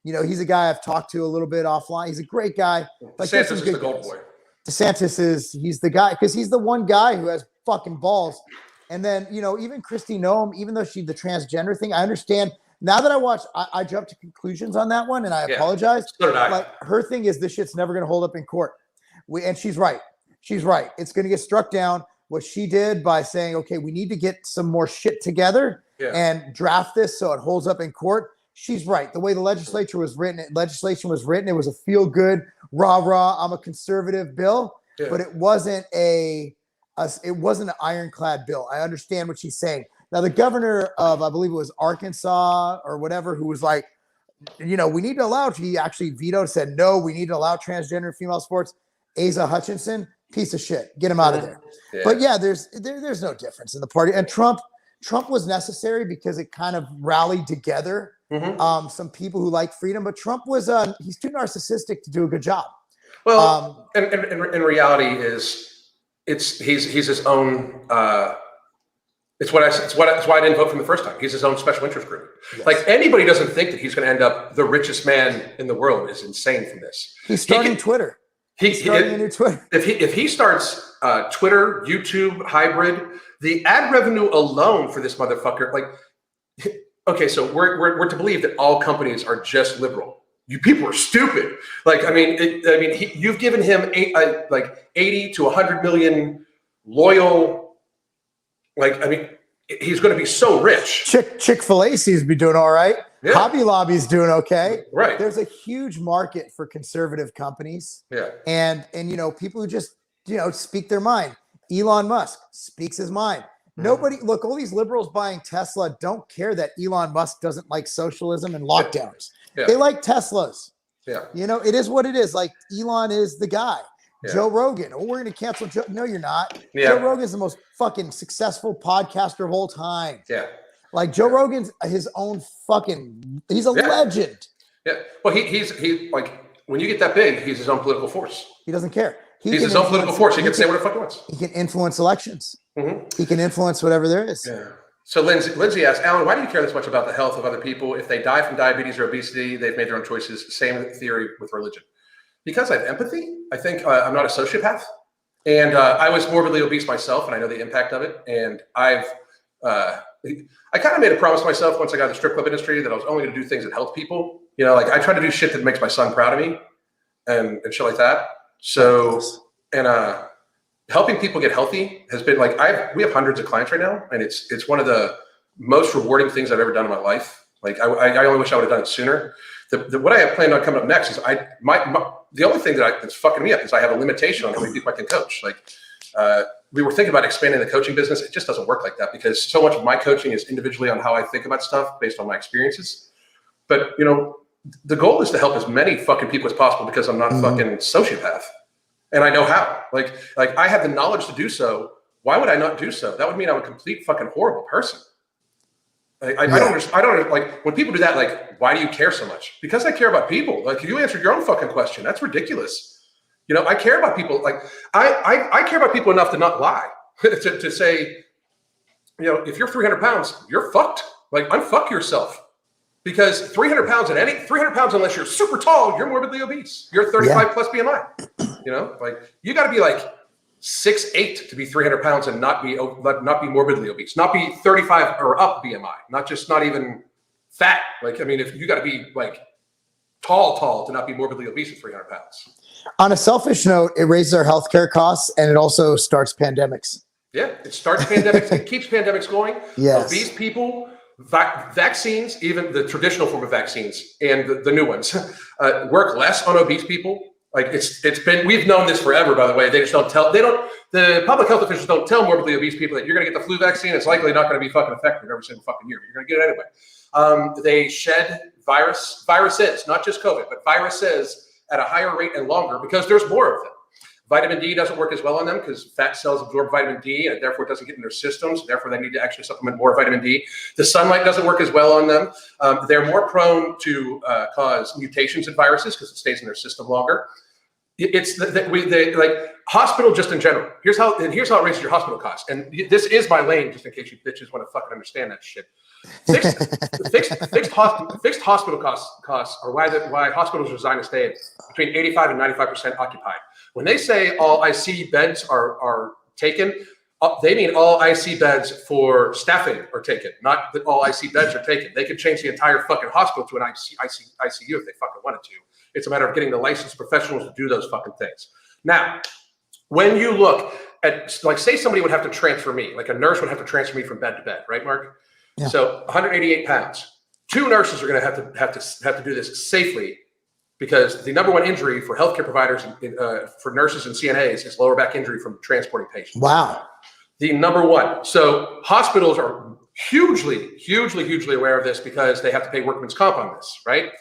He's a guy I've talked to a little bit offline. He's a great guy. DeSantis is the gold boy. DeSantis he's the guy because he's the one guy who has fucking balls. And then, even Kristi Noem, even though the transgender thing, I understand. Now that I watched, I jumped to conclusions on that one, and I apologize. So did I. Like, her thing is this shit's never going to hold up in court. And she's right. She's right. It's going to get struck down. What she did by saying, okay, we need to get some more shit together and draft this so it holds up in court. She's right. The way the legislation was written, it was a feel-good, rah-rah, I'm a conservative bill, but it wasn't an ironclad bill. I understand what she's saying. Now, the governor of, I believe it was Arkansas or whatever, who was like, we need to allow, he actually vetoed, said, no, we need to allow transgender female sports. Asa Hutchinson, piece of shit. Get him out of there. Yeah. But there's no difference in the party. And Trump, Trump was necessary because it kind of rallied together some people who like freedom. But Trump was he's too narcissistic to do a good job. Well, and in reality he's his own. It's why I didn't vote for him the first time. He's his own special interest group. Yes. Like anybody doesn't think that he's going to end up the richest man in the world is insane from this. He's starting Twitter. He's starting a new Twitter. If he starts Twitter, YouTube, hybrid, the ad revenue alone for this motherfucker, like, okay, so we're to believe that all companies are just liberal. You people are stupid. Like, I mean, you've given him 80 to 100 million loyal. Like, I mean, he's going to be so rich. Chick-fil-A seems to be doing all right. Yeah. Hobby Lobby's doing okay. Right. There's a huge market for conservative companies. Yeah. And people who just, speak their mind. Elon Musk speaks his mind. Nobody, look, all these liberals buying Tesla don't care that Elon Musk doesn't like socialism and lockdowns. Yeah. They like Teslas. Yeah. It is what it is. Like, Elon is the guy. Yeah. Joe Rogan. Oh, we're going to cancel Joe. No, you're not. Yeah. Joe Rogan's the most fucking successful podcaster of all time. Yeah. Like, Joe Rogan's his own he's a legend. Yeah. Well, he's like, when you get that big, he's his own political force. He doesn't care. He's his own political force. He can say what the fuck he wants. He can influence elections. He can influence whatever there is. Yeah. So Lindsay asks, Alan, why do you care this much about the health of other people? If they die from diabetes or obesity, they've made their own choices. Same theory with religion. Because I have empathy. I think I'm not a sociopath, and I was morbidly obese myself, and I know the impact of it. And I kind of made a promise to myself once I got in the strip club industry that I was only going to do things that help people. Like I try to do shit that makes my son proud of me, and shit like that. So, and helping people get healthy has been like we have hundreds of clients right now, and it's one of the most rewarding things I've ever done in my life. Like I only wish I would have done it sooner. What I have planned on coming up next is the only thing that's fucking me up is I have a limitation on how many people I can coach. Like we were thinking about expanding the coaching business. It just doesn't work like that because so much of my coaching is individually on how I think about stuff based on my experiences. But the goal is to help as many fucking people as possible because I'm not a fucking sociopath, and I know how. Like I have the knowledge to do so. Why would I not do so? That would mean I'm a complete fucking horrible person. I don't understand. Like when people do that, like, why do you care so much? Because I care about people. Like you answered your own fucking question. That's ridiculous. I care about people. Like I care about people enough to not lie, to say, if you're 300 pounds, you're fucked. Like unfuck yourself because 300 pounds unless you're super tall, you're morbidly obese. You're 35 plus BMI, like you got to be like 6'8" to be 300 pounds and not be morbidly obese, not be 35 or up BMI, not even fat. Like, I mean, if you got to be like tall to not be morbidly obese at 300 pounds. On a selfish note, it raises our healthcare costs and it also starts pandemics. Yeah, it starts pandemics. It keeps pandemics going. Yes. Obese people, vaccines, even the traditional form of vaccines and the new ones work less on obese people. Like we've known this forever, by the way. The public health officials don't tell morbidly obese people that you're going to get the flu vaccine. It's likely not going to be fucking effective every single fucking year. You're going to get it anyway. They shed viruses, not just COVID, but viruses at a higher rate and longer because there's more of them. Vitamin D doesn't work as well on them because fat cells absorb vitamin D and therefore it doesn't get in their systems. Therefore, they need to actually supplement more vitamin D. The sunlight doesn't work as well on them. They're more prone to cause mutations in viruses because it stays in their system longer. It's like hospital just in general. Here's how it raises your hospital costs. And this is my lane, just in case you bitches want to fucking understand that shit. Fixed hospital costs are why hospitals are designed to stay between 85 and 95% occupied. When they say all IC beds are taken, they mean all IC beds for staffing are taken, not that all IC beds are taken. They could change the entire fucking hospital to an ICU if they fucking wanted to. It's a matter of getting the licensed professionals to do those fucking things. Now, when you look at, like, say somebody would have to transfer me, like a nurse would have to transfer me from bed to bed, right, Mark? Yeah. So 188 pounds. 2 nurses are going to have to do this safely because the number one injury for healthcare providers, for nurses and CNAs, is lower back injury from transporting patients. Wow. The number one. So hospitals are hugely aware of this because they have to pay workman's comp on this, right?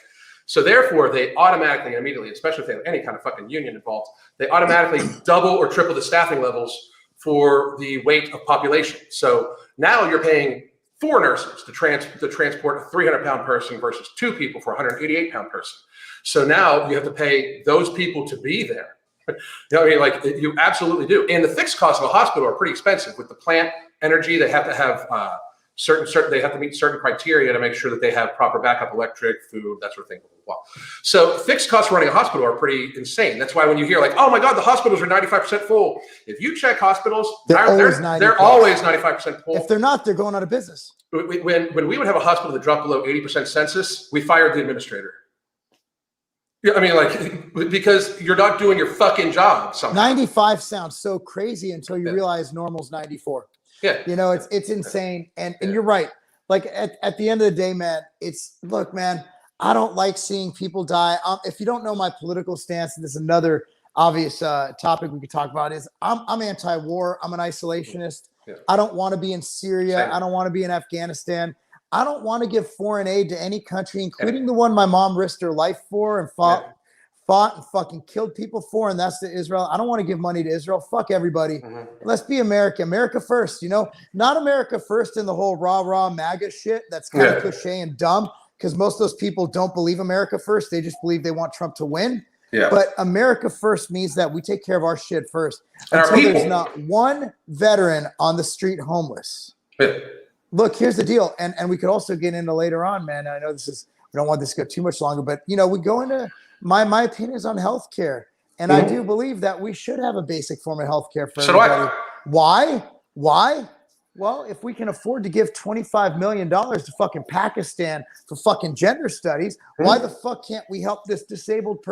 So therefore, they automatically, immediately, especially if they have any kind of fucking union involved, they automatically double or triple the staffing levels for the weight of population. So Now you're paying 4 nurses to transport a 300-pound person versus 2 people for a 188-pound person. So now you have to pay those people to be there. You know what I mean? Like, you absolutely do. And the fixed costs of a hospital are pretty expensive. With the plant energy, they have to have certain they have to meet certain criteria to make sure that they have proper backup electric, food, that sort of thing. So fixed costs running a hospital are pretty insane. That's why when you hear like, oh my God, the hospitals are 95% full. If you check hospitals, they're always 95% full. If they're not, they're going out of business. When we would have a hospital that dropped below 80% census, we fired the administrator. Yeah, I mean, like, because you're not doing your fucking job somehow. 95 sounds so crazy until you realize normal's 94. Yeah. You know, it's insane. And you're right. Like at the end of the day, man, look, man, I don't like seeing people die. If you don't know my political stance, and this is another obvious topic we could talk about, is I'm anti-war. I'm an isolationist. Yeah. I don't want to be in Syria. Same. I don't want to be in Afghanistan. I don't want to give foreign aid to any country, including the one my mom risked her life for and fought and fucking killed people for, and that's to Israel. I don't want to give money to Israel. Fuck everybody. Let's be America. America first, you know? Not America first in the whole rah-rah MAGA shit that's kind of cliche and dumb, because most of those people don't believe America first. They just believe they want Trump to win. Yeah. But America first means that we take care of our shit first. And until there's not one veteran on the street homeless. Yeah. Look, here's the deal. And we could also get into later on, man. I know we don't want this to go too much longer, but you know, we go into my opinions on healthcare. And I do believe that we should have a basic form of healthcare for everybody. Why? Well, if we can afford to give $25 million to fucking Pakistan for fucking gender studies, why the fuck can't we help this disabled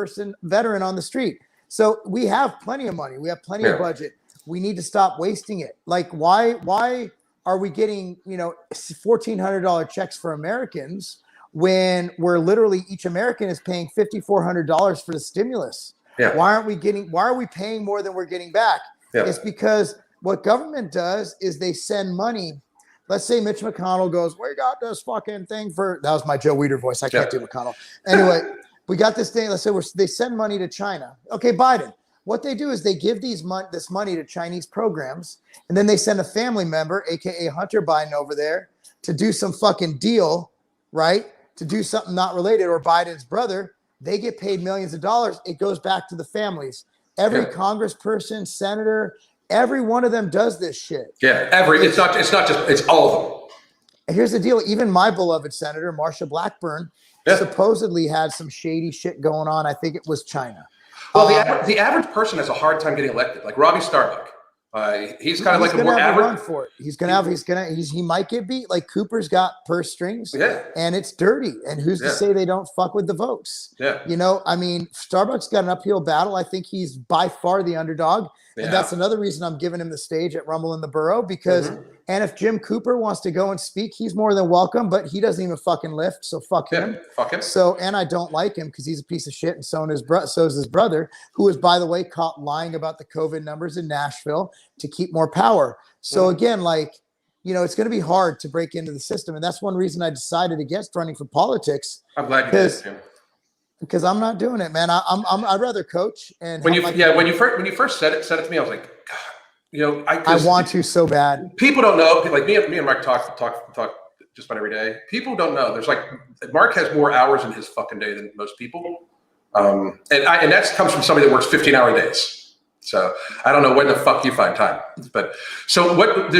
veteran on the street? So we have plenty of money. We have plenty of budget. We need to stop wasting it. Like, why are we getting, you know, $1,400 checks for Americans when we're literally each American is paying $5,400 for the stimulus? Yeah. Why are we paying more than we're getting back? Yeah. It's because what government does is they send money. Let's say Mitch McConnell goes, we got this fucking thing for, that was my Joe Weider voice. I can't do McConnell. Anyway, we got this thing. Let's say they send money to China. Okay, Biden. What they do is they give this money to Chinese programs, and then they send a family member, aka Hunter Biden, over there to do some fucking deal, right? To do something not related, or Biden's brother. They get paid millions of dollars. It goes back to the families. Every congressperson, senator, every one of them does this shit. Yeah, it's all of them. And here's the deal. Even my beloved senator, Marsha Blackburn, supposedly had some shady shit going on. I think it was China. Well, the average person has a hard time getting elected. Like Robbie Starbuck, he's kind of like a more average. Run for it. He might get beat. Like Cooper's got purse strings, and it's dirty. And who's to say they don't fuck with the votes? Yeah, you know, I mean, Starbuck's got an uphill battle. I think he's by far the underdog, and that's another reason I'm giving him the stage at Rumble in the Borough because. And if Jim Cooper wants to go and speak, he's more than welcome, but he doesn't even fucking lift, so fuck him. Fuck him. So, and I don't like him because he's a piece of shit, and so is his brother, who was, by the way, caught lying about the COVID numbers in Nashville to keep more power. So again, like, you know, it's going to be hard to break into the system, and that's one reason I decided against running for politics. I'm glad you did, Jim. Because I'm not doing it, man. I'd rather coach. And when you first said it to me, I was like, God. You know, I want to so bad. People don't know. Like me and Marc talk just about every day. People don't know. There's like Marc has more hours in his fucking day than most people, and that comes from somebody that works 15-hour days. So I don't know when the fuck you find time. But so what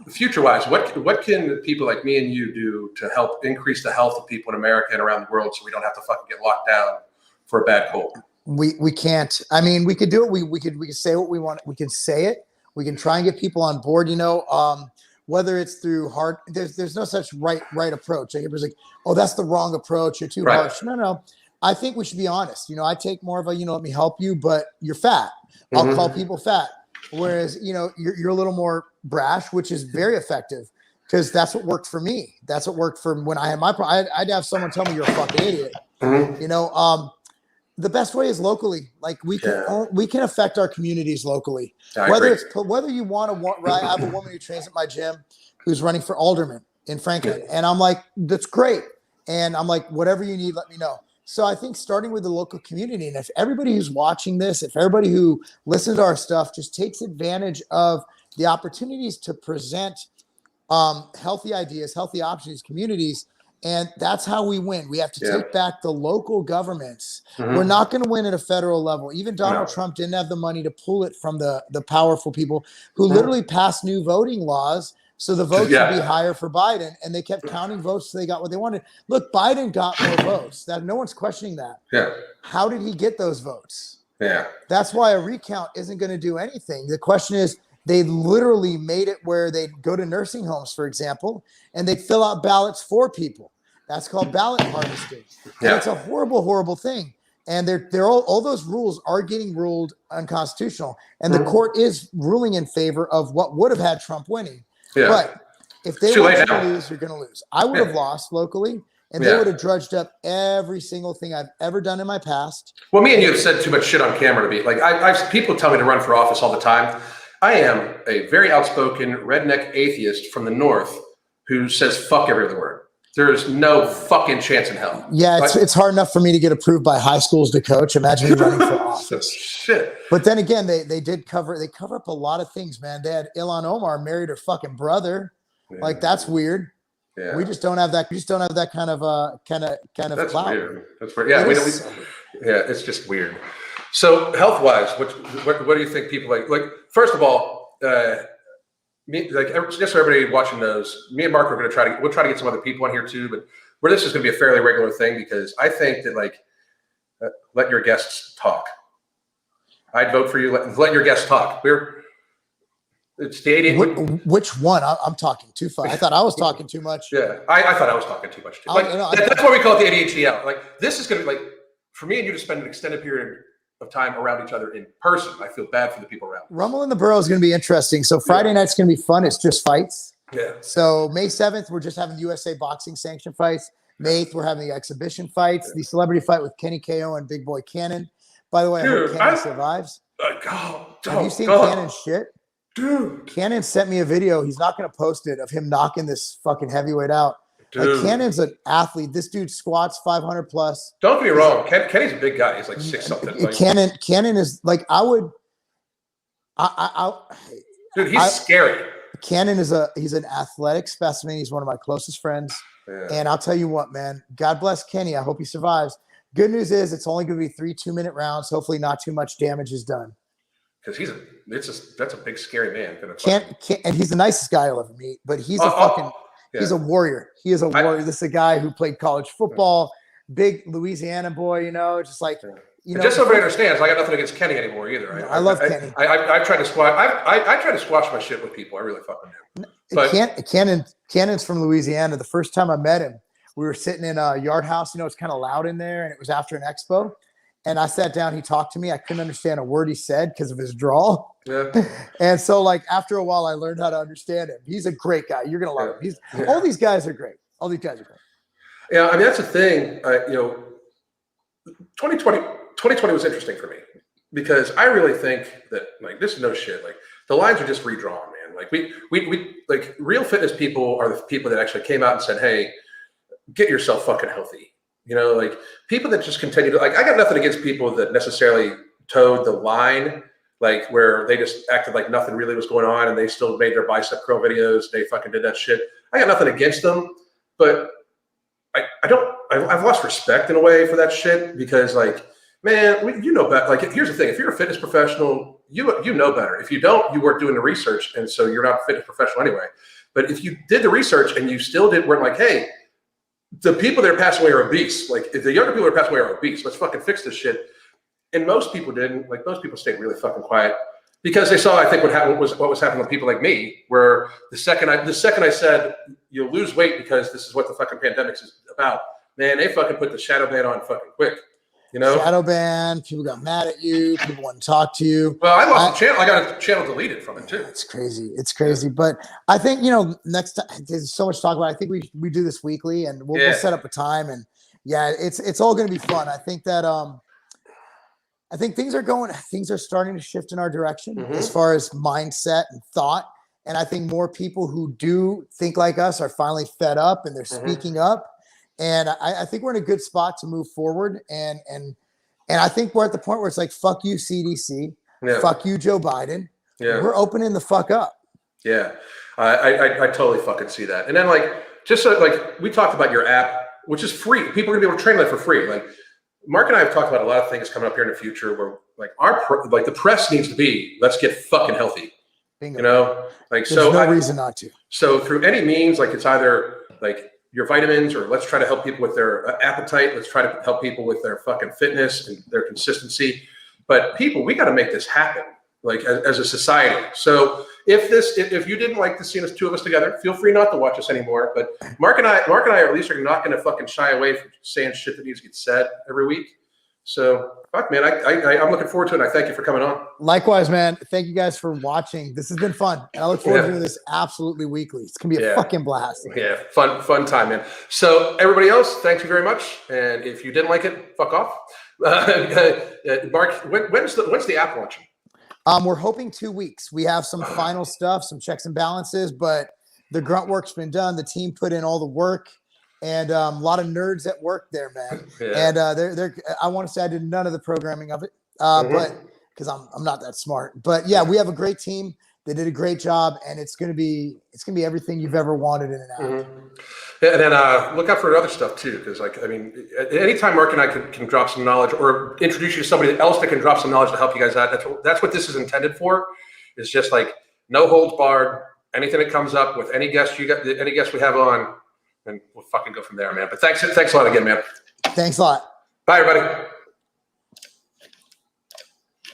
future-wise? What can people like me and you do to help increase the health of people in America and around the world so we don't have to fucking get locked down for a bad cold? We can't. I mean, we could do it. We could say what we want. We can say it. We can try and get people on board, you know, whether it's through hard, there's no such right approach. Like everybody's like, oh, that's the wrong approach. You're too harsh. No. I think we should be honest. You know, I take more of a, you know, let me help you, but you're fat. I'll call people fat. Whereas, you know, you're a little more brash, which is very effective because that's what worked for me. That's what worked for when I had my problem. I'd have someone tell me you're a fucking idiot. You know, the best way is locally. Like we can affect our communities locally. Whether you want to. I have a woman who trains at my gym who's running for alderman in Franklin, and I'm like, that's great. And I'm like, whatever you need, let me know. So I think starting with the local community, and if everybody who's watching this, if everybody who listens to our stuff just takes advantage of the opportunities to present healthy ideas, healthy options, communities. And that's how we win. We have to take back the local governments. We're not going to win at a federal level. Even Donald Trump didn't have the money to pull it from the powerful people who literally passed new voting laws so the votes would be higher for Biden. And they kept counting votes so they got what they wanted. Look, Biden got more votes. That no one's questioning that. Yeah. How did he get those votes? Yeah. That's why a recount isn't going to do anything. The question is, they literally made it where they'd go to nursing homes, for example, and they'd fill out ballots for people. That's called ballot harvesting. And it's a horrible, horrible thing. And they're all those rules are getting ruled unconstitutional. And the court is ruling in favor of what would have had Trump winning. Yeah. But if they want you to lose, you're going to lose. I would have lost locally, and they would have drudged up every single thing I've ever done in my past. Well, me and you have said too much shit on camera to be like, people tell me to run for office all the time. I am a very outspoken redneck atheist from the North who says fuck every other word. There is no fucking chance in hell. Yeah, it's hard enough for me to get approved by high schools to coach. Imagine me running for office. Shit. But then again, they cover up a lot of things, man. They had Ilhan Omar married her fucking brother. Yeah. Like, that's weird. Yeah. We just don't have that. We just don't have that kind of That's clout. Weird. That's weird. Yeah, it's just weird. So health-wise, what do you think people like? Like, first of all, just so everybody watching knows, me and Marc are going to we'll try to get some other people on here too, but where this is going to be a fairly regular thing, because I think that let your guests talk. I'd vote for you. Let your guests talk. It's the 80. Which one? I'm talking too far. I thought I was talking too much. Yeah, I thought I was talking too much too. That's why we call it the ADHD out. Like, this is going to be for me and you to spend an extended period of time around each other in person. I feel bad for the people around. Rumble in the Borough is going to be interesting. So Friday night's going to be fun. It's just fights. Yeah. So May 7th, we're just having USA boxing sanction fights. May 8th, we're having the exhibition fights. The celebrity fight with Kenny KO and Big Boy Cannon. By the way, I hope Cannon survives. Have you seen Cannon's shit? Dude. Cannon sent me a video. He's not going to post it, of him knocking this fucking heavyweight out. Like, Cannon's an athlete. This dude squats 500 plus. Don't get me wrong. Kenny's a big guy. He's like 6 something. Cannon is like, dude, he's scary. Cannon he's an athletic specimen. He's one of my closest friends. Yeah. And I'll tell you what, man, God bless Kenny. I hope he survives. Good news is it's only going to be 3 2-minute rounds. Hopefully not too much damage is done. Because that's a big, scary man. And he's the nicest guy I'll ever meet, but he's he's a warrior. He is a warrior. This is a guy who played college football, big Louisiana boy, just like, just so everybody understands, I got nothing against Kenny anymore either. I love Kenny. I tried to squash. I try to squash my shit with people. I really fucking do. But Cannon's from Louisiana. The first time I met him, we were sitting in a yard house. It's kind of loud in there, and it was after an expo. And I sat down. He talked to me. I couldn't understand a word he said because of his drawl. Yeah. And so, after a while, I learned how to understand him. He's a great guy. You're gonna love him. All these guys are great. All these guys are great. Yeah, I mean, that's the thing. 2020 was interesting for me because I really think that this is no shit. The lines are just redrawn, man. We real fitness people are the people that actually came out and said, "Hey, get yourself fucking healthy." People that just continue to I got nothing against people that necessarily towed the line, where they just acted like nothing really was going on and they still made their bicep curl videos. They fucking did that shit. I got nothing against them, but I've lost respect in a way for that shit because man, you know better. Here's the thing: if you're a fitness professional, you know better. If you don't, you weren't doing the research, and so you're not a fitness professional anyway. But if you did the research and you still weren't hey, the people that are passing away are obese. If the younger people that are passing away are obese, let's fucking fix this shit. And most people didn't. Most people stayed really fucking quiet because they saw, I think, what was happening with people like me, where the second I said you'll lose weight because this is what the fucking pandemic is about, man, they fucking put the shadow ban on fucking quick. Shadow ban. People got mad at you. People wouldn't talk to you. Well, I lost the channel. I got a channel deleted from it too. It's crazy. It's crazy. But I think next time there's so much to talk about. I think we do this weekly, and we'll set up a time. And it's all going to be fun. I think that I think things are starting to shift in our direction as far as mindset and thought. And I think more people who do think like us are finally fed up and they're speaking up. And I think we're in a good spot to move forward. And I think we're at the point where it's fuck you, CDC. Yeah. Fuck you, Joe Biden. Yeah. We're opening the fuck up. Yeah, I totally fucking see that. And then just so, we talked about your app, which is free. People are gonna be able to train that for free. Like Mark and I have talked about a lot of things coming up here in the future where the press needs to be, let's get fucking healthy. Bingo. You know, There's no reason not to. So through any means, it's either your vitamins, or let's try to help people with their appetite. Let's try to help people with their fucking fitness and their consistency. But people, we got to make this happen, as a society. So if you didn't like to see us, two of us together, feel free not to watch us anymore. But Mark and I at least are not going to fucking shy away from saying shit that needs to get said every week. So fuck, man, I'm looking forward to it. And I thank you for coming on. Likewise, man. Thank you guys for watching. This has been fun, and I look forward to doing this absolutely weekly. It's gonna be a fucking blast. Yeah, fun time, man. So everybody else, thank you very much. And if you didn't like it, fuck off. Mark, when's the app launching? We're hoping 2 weeks. We have some final stuff, some checks and balances, but the grunt work's been done. The team put in all the work, and a lot of nerds at work there, man. Yeah. And I want to say I did none of the programming of it, but because I'm not that smart. But yeah, we have a great team. They did a great job, and it's gonna be everything you've ever wanted in an app. Yeah, and then look out for other stuff too, because anytime Mark and I can drop some knowledge or introduce you to somebody else that can drop some knowledge to help you guys out, that's what this is intended for. It's just no holds barred. Anything that comes up with any guest we have on, and we'll fucking go from there, man. But thanks a lot again, man. Thanks a lot. Bye, everybody.